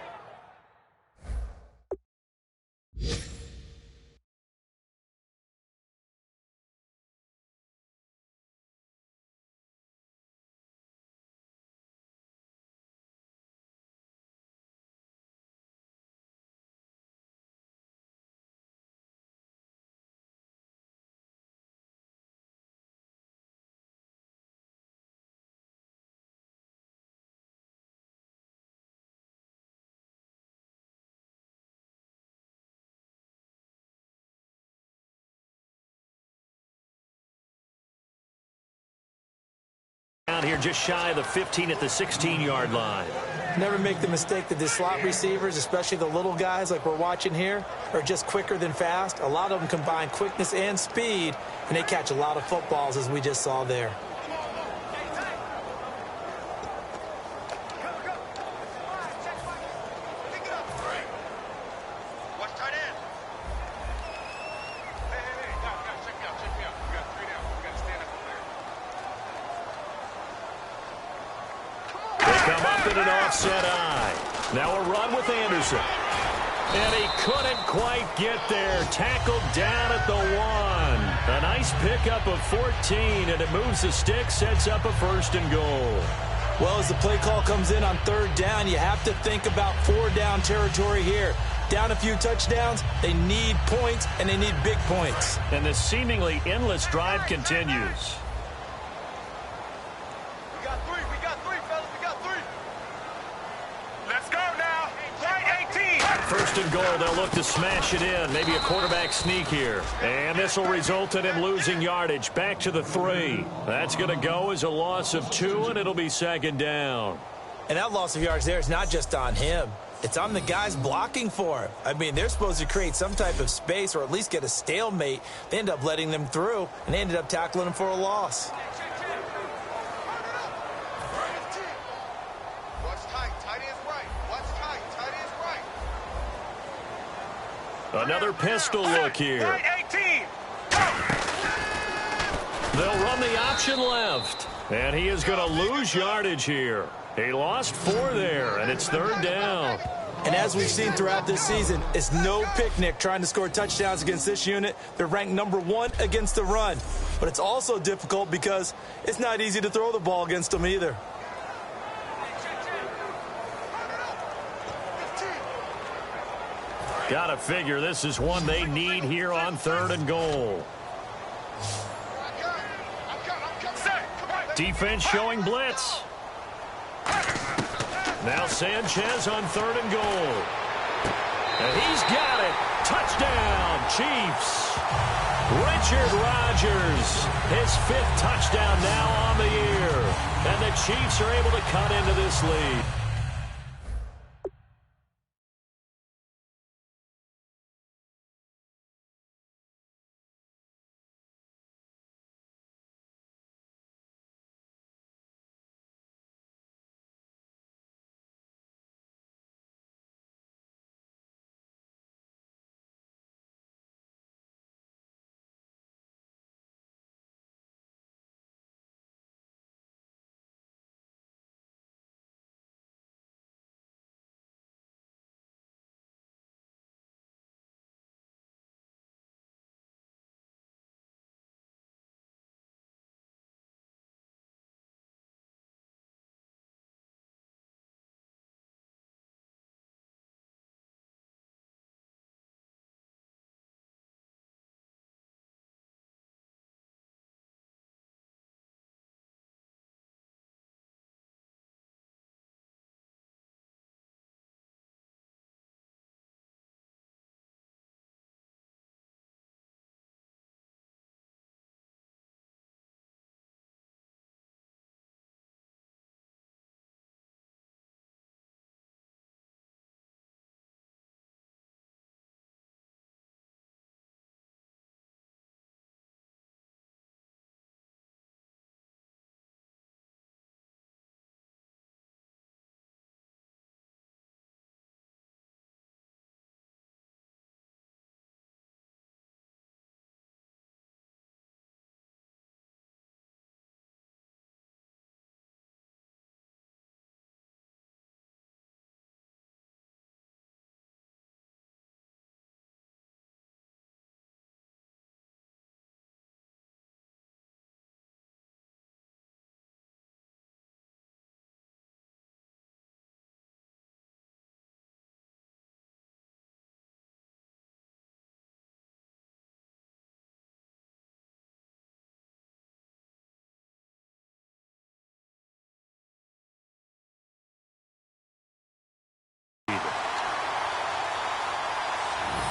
Down here just shy of the 15 at the 16-yard line. Never make the mistake that the slot receivers, especially the little guys like we're watching here, are just quicker than fast. A lot of them combine quickness and speed, and they catch a lot of footballs, as we just saw there. An offset eye. Now a run with Anderson. And he couldn't quite get there. Tackled down at the 1. A nice pickup of 14, and it moves the stick, sets up a 1st and goal. Well, as the play call comes in on 3rd down, you have to think about 4-down territory here. Down a few touchdowns, they need points, and they need big points. And the seemingly endless drive continues. We got three, fellas. We got 3. Let's go now. Right 18. 1st and goal, they'll look to smash it in. Maybe a quarterback sneak here. And this will result in him losing yardage. Back to the 3. That's going to go as a loss of 2, and it'll be 2nd down. And that loss of yards there is not just on him. It's on the guys blocking for him. I mean, they're supposed to create some type of space or at least get a stalemate. They end up letting them through, and they ended up tackling him for a loss. Another pistol look here. Right 18. They'll run the option left. And he is going to lose yardage here. He lost 4 there, and it's 3rd down. And as we've seen throughout this season, it's no picnic trying to score touchdowns against this unit. They're ranked number 1 against the run. But it's also difficult because it's not easy to throw the ball against them either. Gotta figure this is one they need here on 3rd and goal. Defense showing blitz. Now Sanchez on 3rd and goal. And he's got it. Touchdown, Chiefs. Richard Rodgers, his 5th touchdown now on the year. And the Chiefs are able to cut into this lead.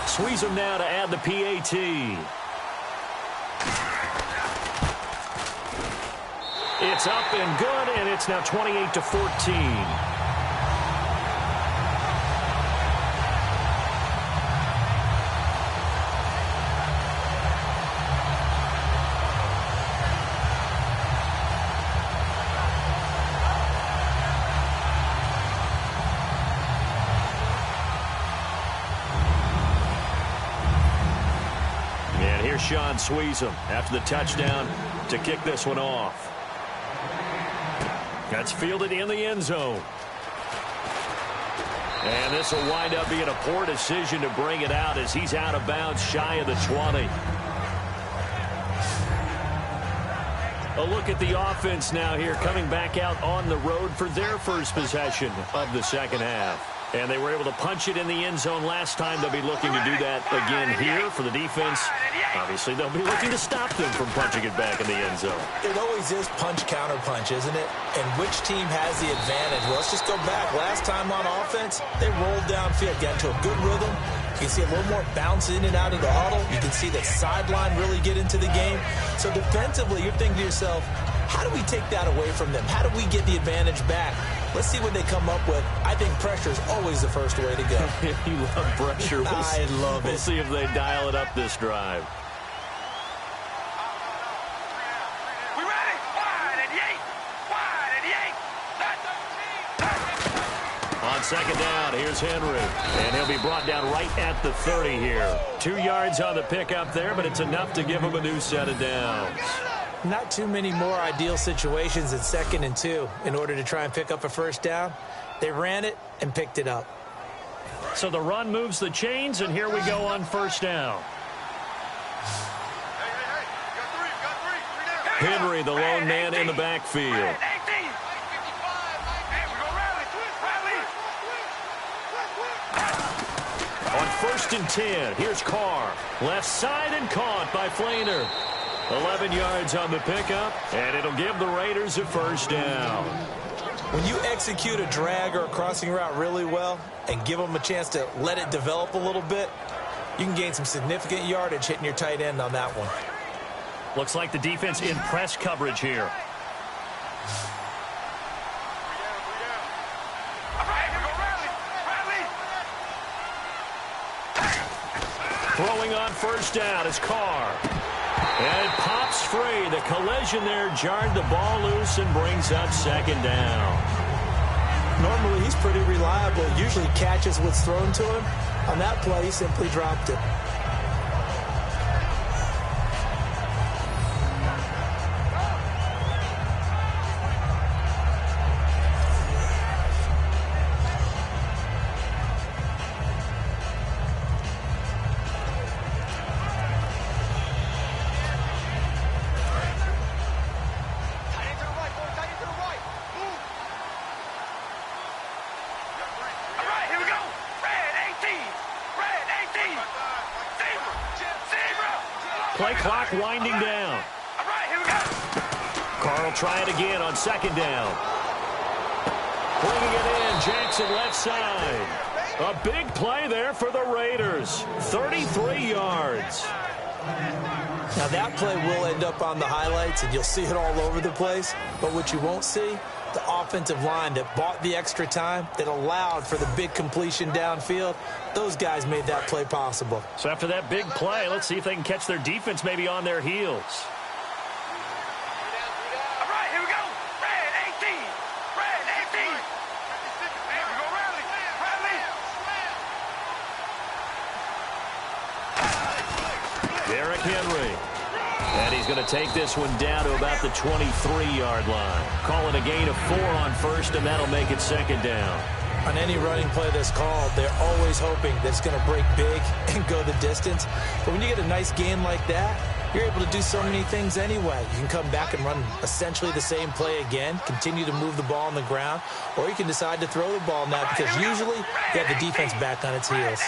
Squeeze him now to add the PAT. It's up and good, and it's now 28-14. Sean Sweezum after the touchdown to kick this one off. That's fielded in the end zone. And this will wind up being a poor decision to bring it out as he's out of bounds shy of the 20. A look at the offense now here coming back out on the road for their first possession of the second half. And they were able to punch it in the end zone last time. They'll be looking to do that again here for the defense. Obviously, they'll be looking to stop them from punching it back in the end zone. It always is punch-counter-punch, isn't it? And which team has the advantage? Well, let's just go back. Last time on offense, they rolled downfield, got into a good rhythm. You can see a little more bounce in and out of the huddle. You can see the sideline really get into the game. So defensively, you're thinking to yourself, how do we take that away from them? How do we get the advantage back? Let's see what they come up with. I think pressure is always the first way to go. You love pressure. I love it. We'll see if they dial it up this drive. We ready? Wide and yank. Wide and yank. On second down, here's Henry. And he'll be brought down right at the 30 here. 2 yards on the pickup there, but it's enough to give him a new set of downs. Not too many more ideal situations than 2nd and 2 in order to try and pick up a first down. They ran it and picked it up. So the run moves the chains, and here we go on first down. Henry, the lone man in the backfield. On 1st and 10, here's Carr. Left side and caught by Flainer. 11 yards on the pickup, and it'll give the Raiders a first down. When you execute a drag or a crossing route really well and give them a chance to let it develop a little bit, you can gain some significant yardage hitting your tight end on that one. Looks like the defense in press coverage here. Throwing on first down is Carr. And it pops free. The collision there jarred the ball loose and brings up 2nd down. Normally, he's pretty reliable. Usually catches what's thrown to him. On that play, he simply dropped it. Play clock winding down. Carr will try it again on 2nd down. Bringing it in, Jackson left side. A big play there for the Raiders. 33 yards. Now that play will end up on the highlights, and you'll see it all over the place. But what you won't see, the offensive line that bought the extra time, that allowed for the big completion downfield, those guys made that play possible. So after that big play, let's see if they can catch their defense maybe on their heels. All right, here we go. Red 18. Red 18. Here we go, rally. Rally. Derrick Henry. And he's going to take this one down to about the 23-yard line. Calling a gain of 4 on 1st, and that'll make it 2nd down. On any running play that's called, they're always hoping that it's going to break big and go the distance. But when you get a nice gain like that, you're able to do so many things anyway. You can come back and run essentially the same play again, continue to move the ball on the ground, or you can decide to throw the ball now because usually you have the defense back on its heels.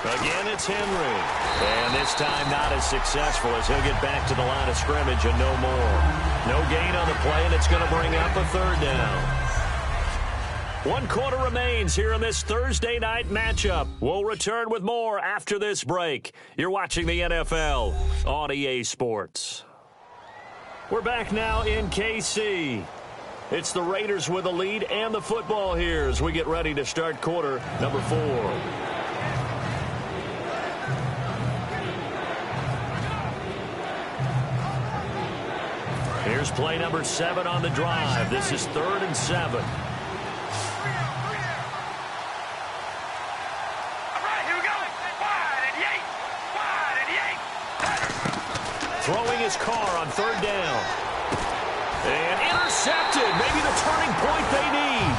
Again, it's Henry. And this time not as successful as he'll get back to the line of scrimmage and no more. No gain on the play, and it's going to bring up a 3rd down. 1 quarter remains here in this Thursday night matchup. We'll return with more after this break. You're watching the NFL on EA Sports. We're back now in KC. It's the Raiders with the lead and the football here as we get ready to start quarter number 4. Here's play number 7 on the drive. This is 3rd and 7. All right, here we go. Wide and yank. Wide and yank. Throwing his Carr on 3rd down. And intercepted. Maybe the turning point they need.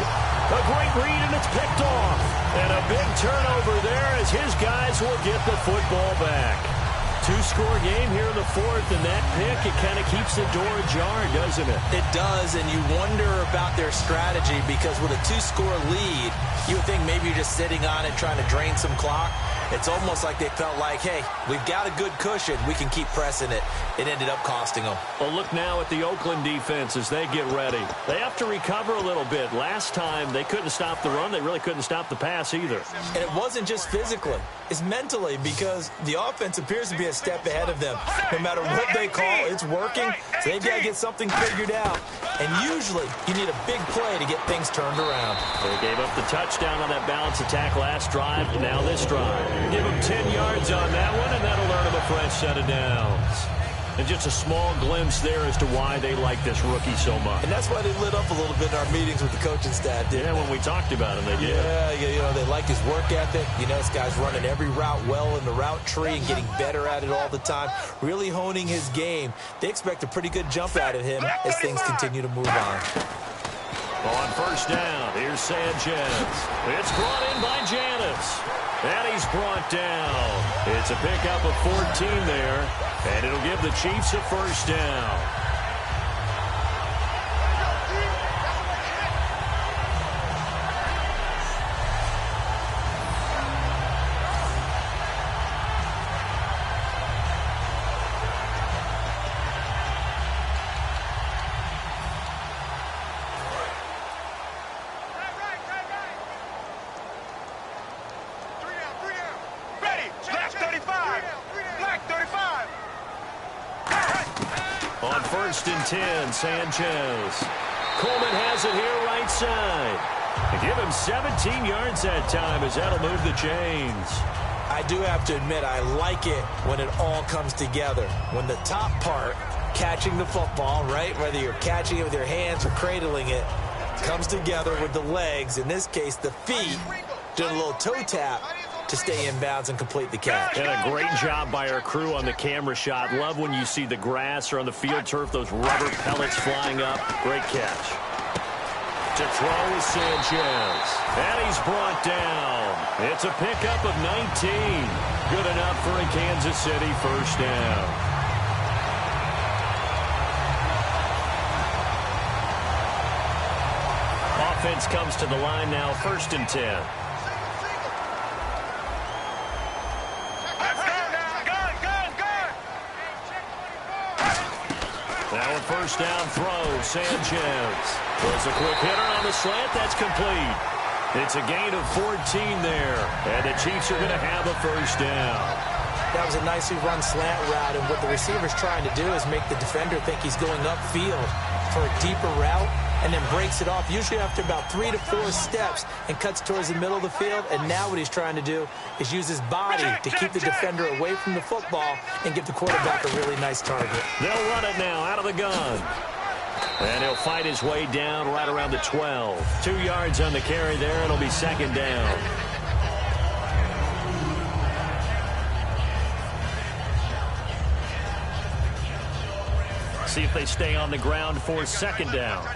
A great read, and it's picked off. And a big turnover there as his guys will get the football back. 2-score game here in the 4th, and that pick, it kind of keeps the door ajar, doesn't it? It does, and you wonder about their strategy because with a 2-score lead, you would think maybe you're just sitting on it trying to drain some clock. It's almost like they felt like, hey, we've got a good cushion. We can keep pressing it. It ended up costing them. Well, look now at the Oakland defense as they get ready. They have to recover a little bit. Last time, they couldn't stop the run. They really couldn't stop the pass either. And it wasn't just physically. It's mentally because the offense appears to be a step ahead of them. No matter what they call, it's working. So they've got to get something figured out. And usually, you need a big play to get things turned around. They gave up the touchdown on that balance attack last drive. Now this drive. Give them 10 yards on that one, and that'll earn them a fresh set of downs. And just a small glimpse there as to why they like this rookie so much. And that's why they lit up a little bit in our meetings with the coaching staff, didn't they? When we talked about him, they did. Yeah, they like his work ethic. This guy's running every route well in the route tree and getting better at it all the time, really honing his game. They expect a pretty good jump out of him as things continue to move on. On first down, here's Sanchez. It's brought in by Janis. And he's brought down. It's a pickup of 14 there, and it'll give the Chiefs a first down. On first and 10, Sanchez. Coleman has it here right side. They give him 17 yards that time as that'll move the chains. I do have to admit, I like it when it all comes together. When the top part, catching the football, right, whether you're catching it with your hands or cradling it, comes together with the legs, in this case the feet, doing a little toe tap to stay in bounds and complete the catch. And a great job by our crew on the camera shot. Love when you see the grass or on the field turf, those rubber pellets flying up. Great catch. To throw is Sanchez. And he's brought down. It's a pickup of 19. Good enough for a Kansas City first down. Offense comes to the line now, first and 10. Now a first down throw, Sanchez. Throws a quick hitter on the slant, that's complete. It's a gain of 14 there, and the Chiefs are going to have a first down. That was a nicely run slant route, and what the receiver's trying to do is make the defender think he's going upfield for a deeper route, and then breaks it off, usually after about 3 to 4 steps, and cuts towards the middle of the field. And now what he's trying to do is use his body to keep the defender away from the football and give the quarterback a really nice target. They'll run it now out of the gun. And he'll fight his way down right around the 12. 2 yards on the carry there. It'll be second down. See if they stay on the ground for second down.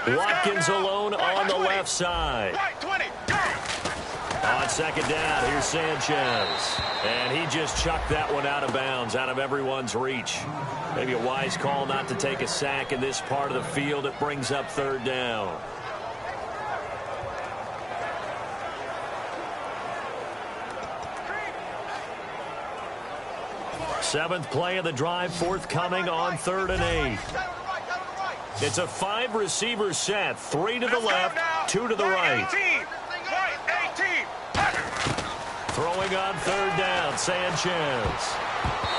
Watkins alone on the left side. On second down, here's Sanchez. And he just chucked that one out of bounds, out of everyone's reach. Maybe a wise call not to take a sack in this part of the field. It brings up third down. Seventh play of the drive, forthcoming on 3rd and 8. It's a 5-receiver set. 3 to the left, 2 to the right. Throwing on 3rd down, Sanchez.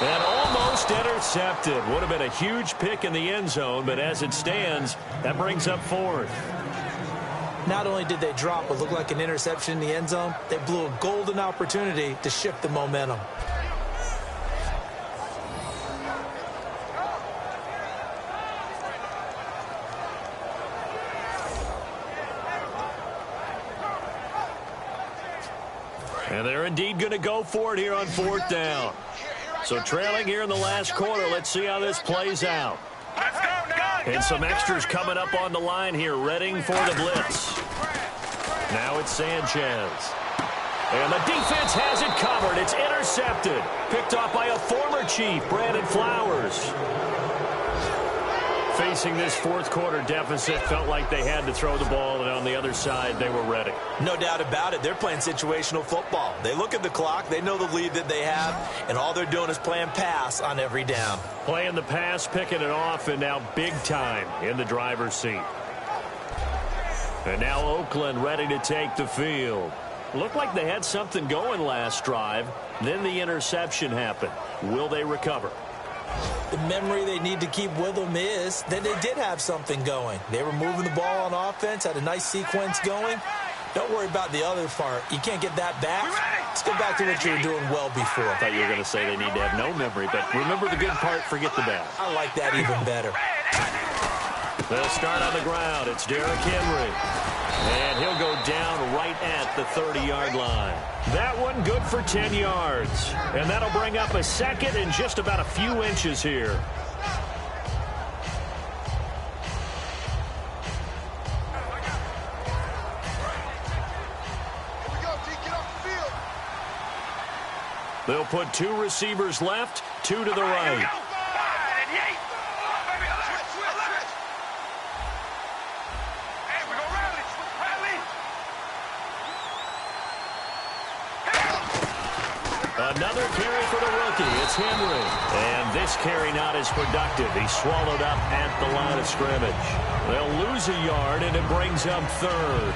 And almost intercepted. Would have been a huge pick in the end zone, but as it stands, that brings up 4th. Not only did they drop what looked like an interception in the end zone, they blew a golden opportunity to shift the momentum. And they're indeed going to go for it here on 4th down. So trailing here in the last quarter, let's see how this plays out. And some extras coming up on the line here, readying for the blitz. Now it's Sanchez. And the defense has it covered. It's intercepted. Picked off by a former Chief, Brandon Flowers. Facing this 4th quarter deficit, felt like they had to throw the ball, and on the other side, they were ready. No doubt about it. They're playing situational football. They look at the clock, they know the lead that they have, and all they're doing is playing pass on every down. Playing the pass, picking it off, and now big time in the driver's seat. And now Oakland ready to take the field. Looked like they had something going last drive. Then the interception happened. Will they recover? The memory they need to keep with them is that they did have something going. They were moving the ball on offense, had a nice sequence going, Don't worry about the other part. You can't get that back. Let's go back to what you were doing well before. I thought you were going to say they need to have no memory, but remember the good part, forget the bad. I like that even better. They'll start on the ground. It's Derrick Henry. And he'll go down right at the 30-yard line. That one good for 10 yards. And that'll bring up a second and just about a few inches here. They'll put 2 receivers left, 2 to the right. Another carry for the rookie. It's Henry. And this carry not as productive. He's swallowed up at the line of scrimmage. They'll lose a yard, and it brings up 3rd.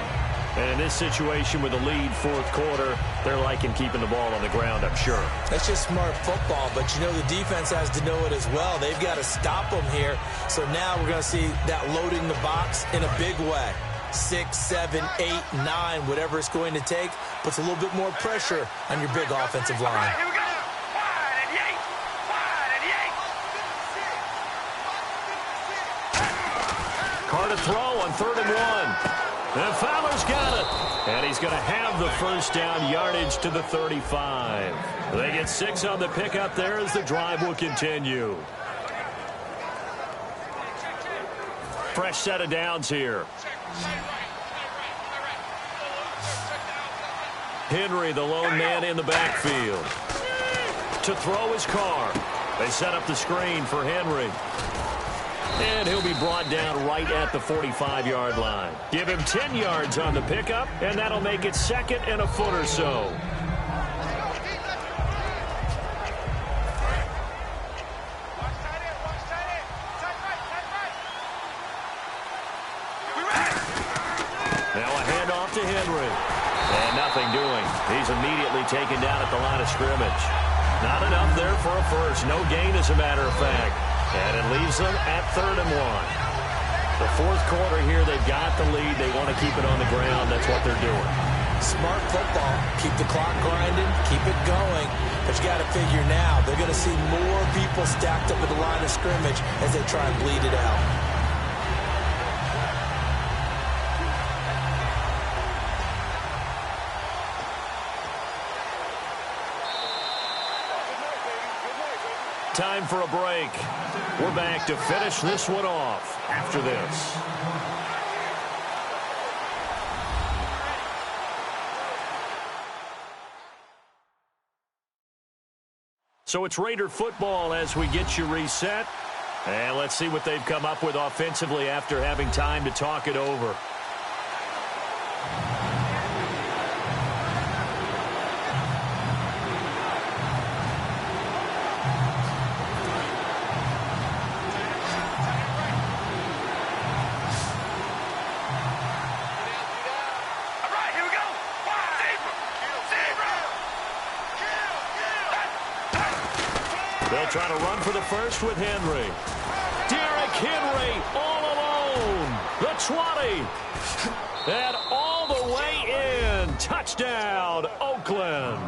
And in this situation with the lead 4th quarter, they're liking keeping the ball on the ground, I'm sure. That's just smart football, but you know the defense has to know it as well. They've got to stop them here. So now we're going to see that loading the box in a big way. 6, 7, 8, 9, whatever it's going to take, puts a little bit more pressure on your big offensive line. Carr to throw on 3rd and 1. And Fowler's got it. And he's going to have the first down, yardage to the 35. They get 6 on the pickup there as the drive will continue. Fresh set of downs here. Henry, the lone man in the backfield. To throw his Carr. They set up the screen for Henry. And he'll be brought down right at the 45-yard line. Give him 10 yards on the pickup, and that'll make it 2nd and a foot or so. Now a handoff to Henry. And nothing doing. He's immediately taken down at the line of scrimmage. Not enough there for a first. No gain, as a matter of fact. And it leaves them at 3rd and 1. The 4th quarter here, they've got the lead. They want to keep it on the ground. That's what they're doing. Smart football. Keep the clock grinding. Keep it going. But you got to figure now, they're going to see more people stacked up at the line of scrimmage as they try and bleed it out. Time for a break. We're back to finish this one off after this. So it's Raider football as we get you reset. And let's see what they've come up with offensively after having time to talk it over. They'll try to run for the first with Henry. Derrick Henry all alone. The 20. And all the way in. Touchdown, Oakland.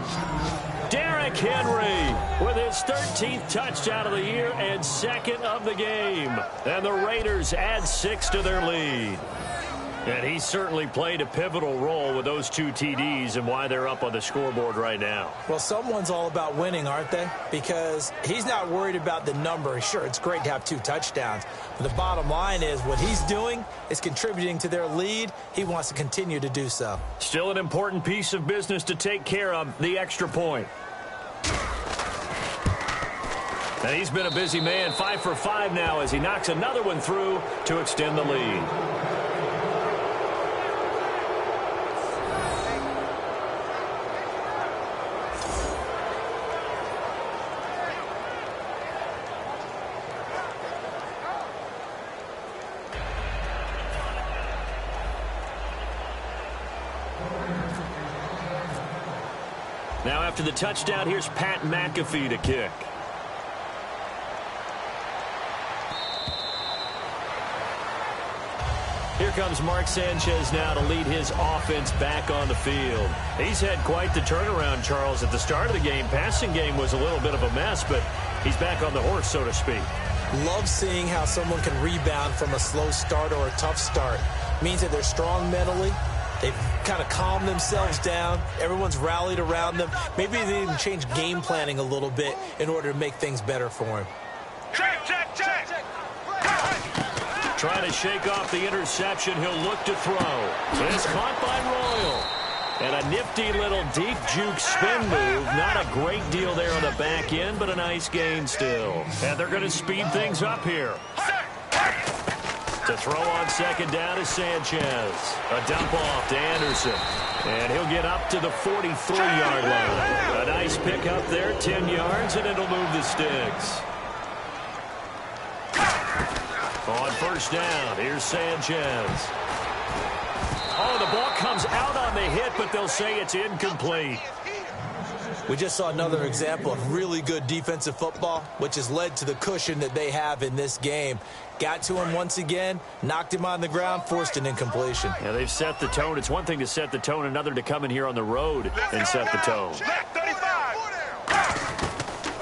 Derrick Henry with his 13th touchdown of the year and 2nd of the game. And the Raiders add 6 to their lead. And he certainly played a pivotal role with those 2 TDs and why they're up on the scoreboard right now. Well, someone's all about winning, aren't they? Because he's not worried about the number. Sure, it's great to have 2 touchdowns. But the bottom line is what he's doing is contributing to their lead. He wants to continue to do so. Still an important piece of business to take care of, the extra point. And he's been a busy man, 5 for 5 now as he knocks another one through to extend the lead. Now after the touchdown, here's Pat McAfee to kick. Here comes Mark Sanchez now to lead his offense back on the field. He's had quite the turnaround, Charles. At the start of the game, passing game was a little bit of a mess, but he's back on the horse, so to speak. Love seeing how someone can rebound from a slow start or a tough start. Means that they're strong mentally. They've kind of calmed themselves down. Everyone's rallied around them. Maybe they even change game planning a little bit in order to make things better for him. Check. Trying to shake off the interception. He'll look to throw. It's caught by Royal. And a nifty little deep juke spin move. Not a great deal there on the back end, but a nice gain still. And they're going to speed things up here. To throw on second down is Sanchez. A dump off to Anderson. And he'll get up to the 43-yard line. A nice pick up there, 10 yards, and it'll move the sticks. On first down, here's Sanchez. Oh, the ball comes out on the hit, but they'll say it's incomplete. We just saw another example of really good defensive football, which has led to the cushion that they have in this game. Got to him once again, knocked him on the ground, forced an incompletion. Yeah, they've set the tone. It's one thing to set the tone, another to come in here on the road and set the tone.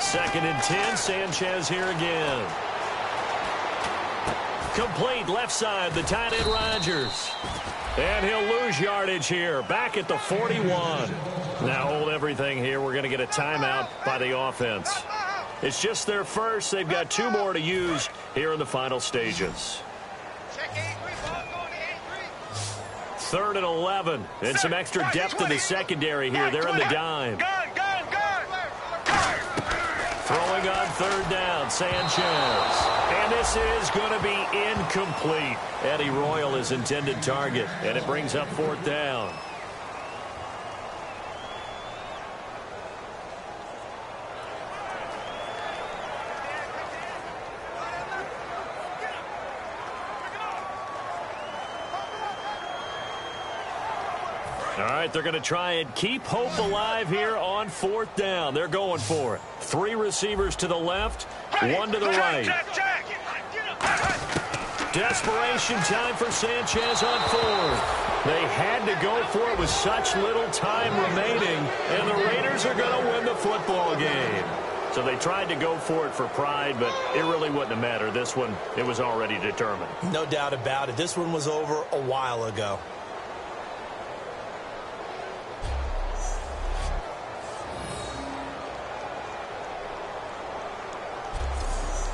Second and 10, Sanchez here again. Complete left side, the tight end Rodgers. And he'll lose yardage here, back at the 41. Now hold everything here. We're going to get a timeout by the offense. It's just their first. They've got 2 more to use here in the final stages. Third and 11. And some extra depth in the secondary here. They're in the dime. Throwing on third down, Sanchez. And this is going to be incomplete. Eddie Royal is intended target, and it brings up fourth down. All right, they're going to try and keep hope alive here on fourth down. They're going for it. 3 receivers to the left, 1 to the right. Desperation time for Sanchez on fourth. They had to go for it with such little time remaining, and the Raiders are going to win the football game. So they tried to go for it for pride, but it really wouldn't have mattered. This one, it was already determined. No doubt about it. This one was over a while ago.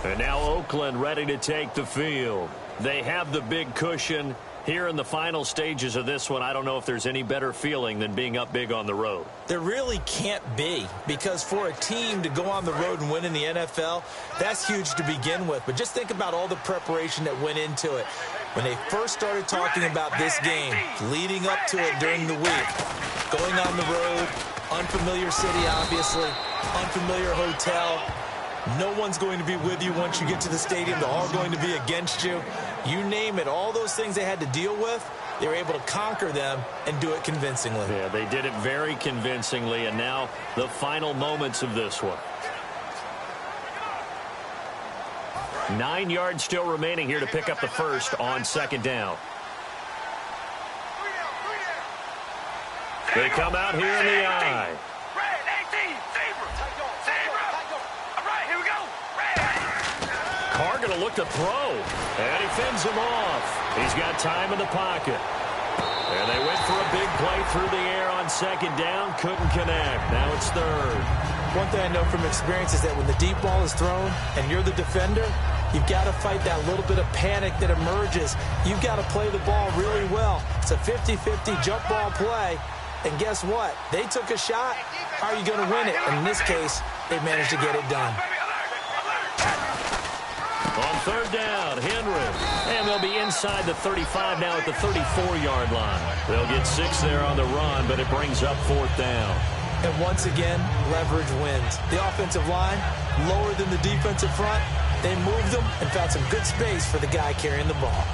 And now Oakland ready to take the field. They have the big cushion. Here in the final stages of this one, I don't know if there's any better feeling than being up big on the road. There really can't be, because for a team to go on the road and win in the NFL, that's huge to begin with. But just think about all the preparation that went into it. When they first started talking about this game, leading up to it during the week, going on the road, unfamiliar city, obviously, unfamiliar hotel. No one's going to be with you once you get to the stadium. They're all going to be against you. You name it, all those things they had to deal with, they were able to conquer them and do it convincingly. Yeah, they did it very convincingly, and now the final moments of this one. 9 yards still remaining here to pick up the first on second down. They come out here in the eye. Carr going to look to throw, and he fends him off. He's got time in the pocket. And they went for a big play through the air on second down, couldn't connect. Now it's third. One thing I know from experience is that when the deep ball is thrown and you're the defender, you've got to fight that little bit of panic that emerges. You've got to play the ball really well. It's a 50-50 jump ball play. And guess what? They took a shot. How are you going to win it? And in this case, they managed to get it done. On third down, Henry. And they'll be inside the 35 now at the 34-yard line. They'll get 6 there on the run, but it brings up fourth down. And once again, leverage wins. The offensive line, lower than the defensive front. They moved them and found some good space for the guy carrying the ball.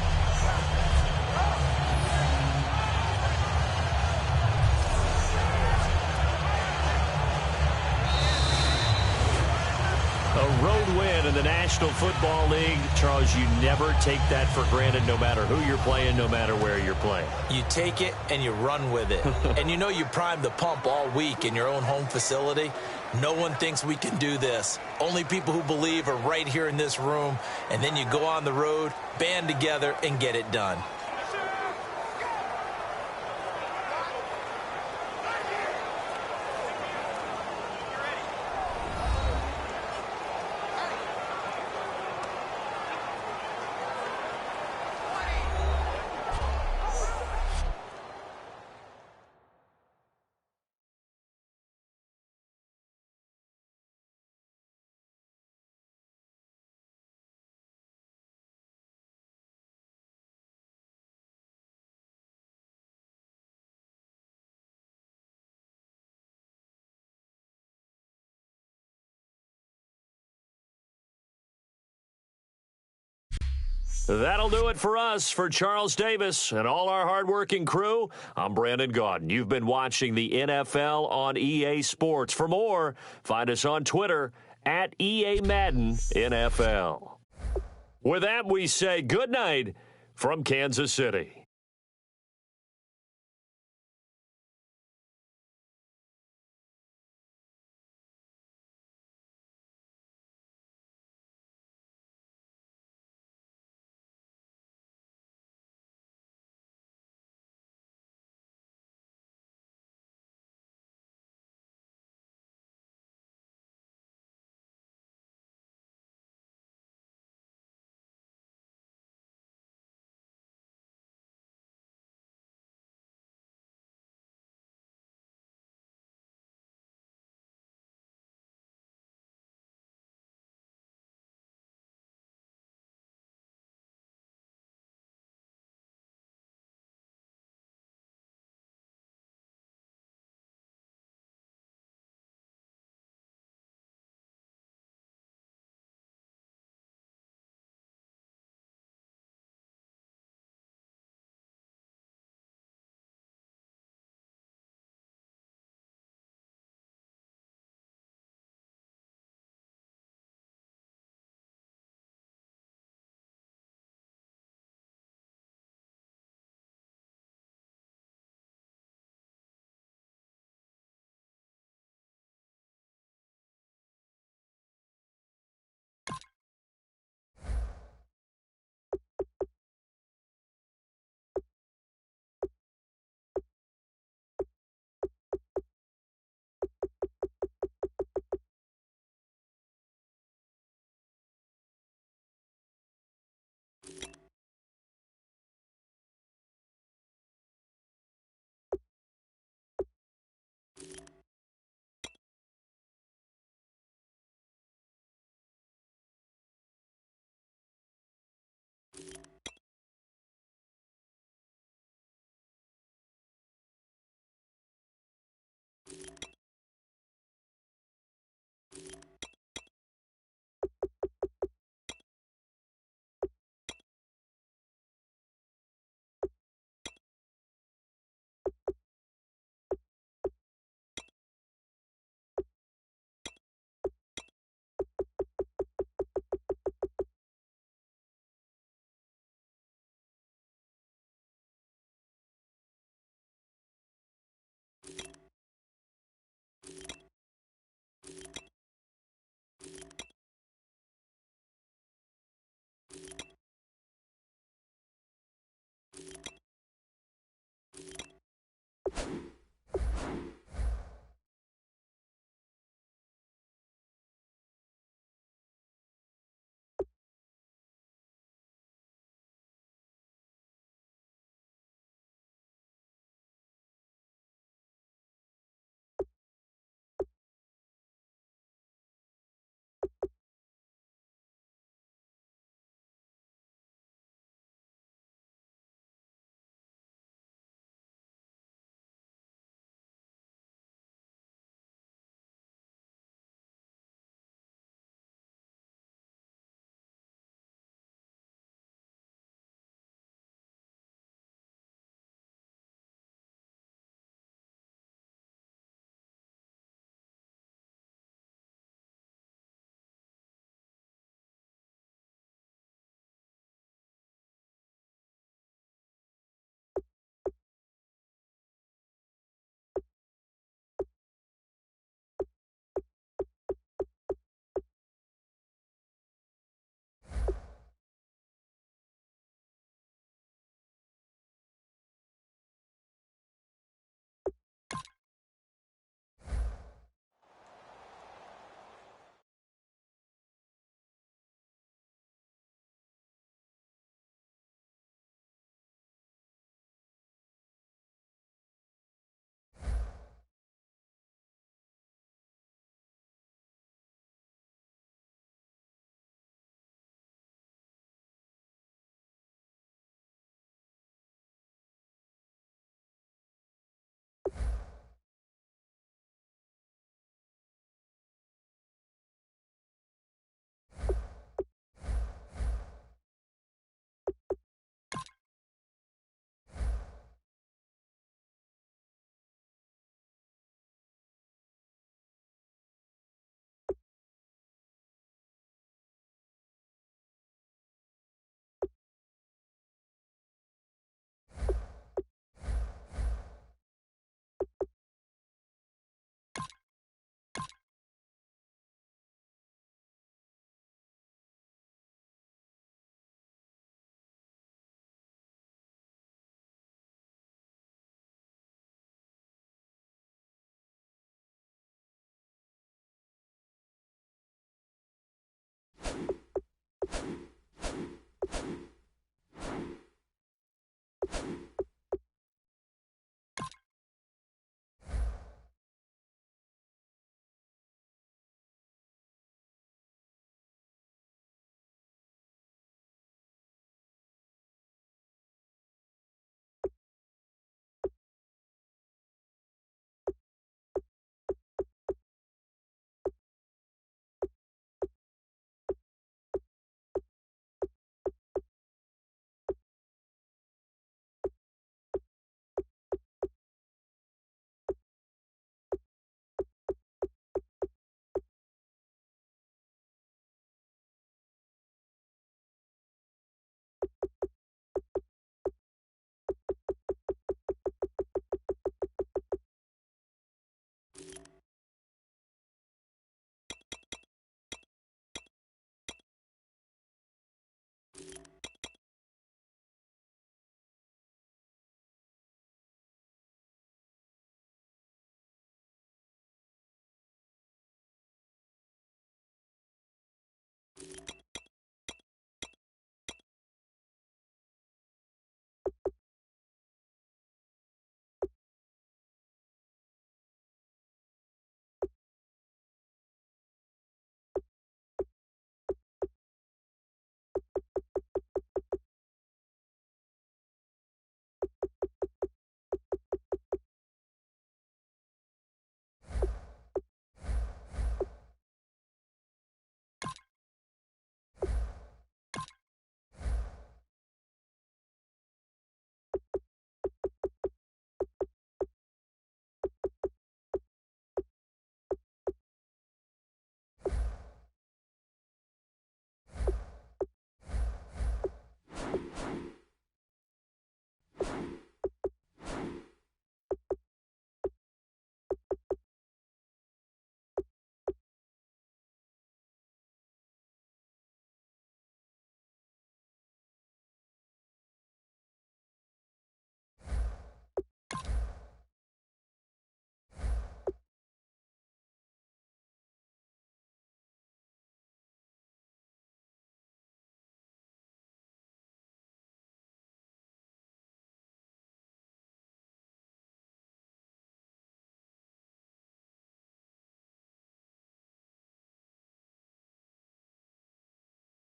A road win, and the National Football League, Charles, you never take that for granted no matter who you're playing, no matter where you're playing. You take it and you run with it. And you know you primed the pump all week in your own home facility. No one thinks we can do this. Only people who believe are right here in this room. And then you go on the road, band together, and get it done. That'll do it for us. For Charles Davis and all our hardworking crew, I'm Brandon Gaudin. You've been watching the NFL on EA Sports. For more, find us on Twitter at EA Madden NFL. With that, we say good night from Kansas City.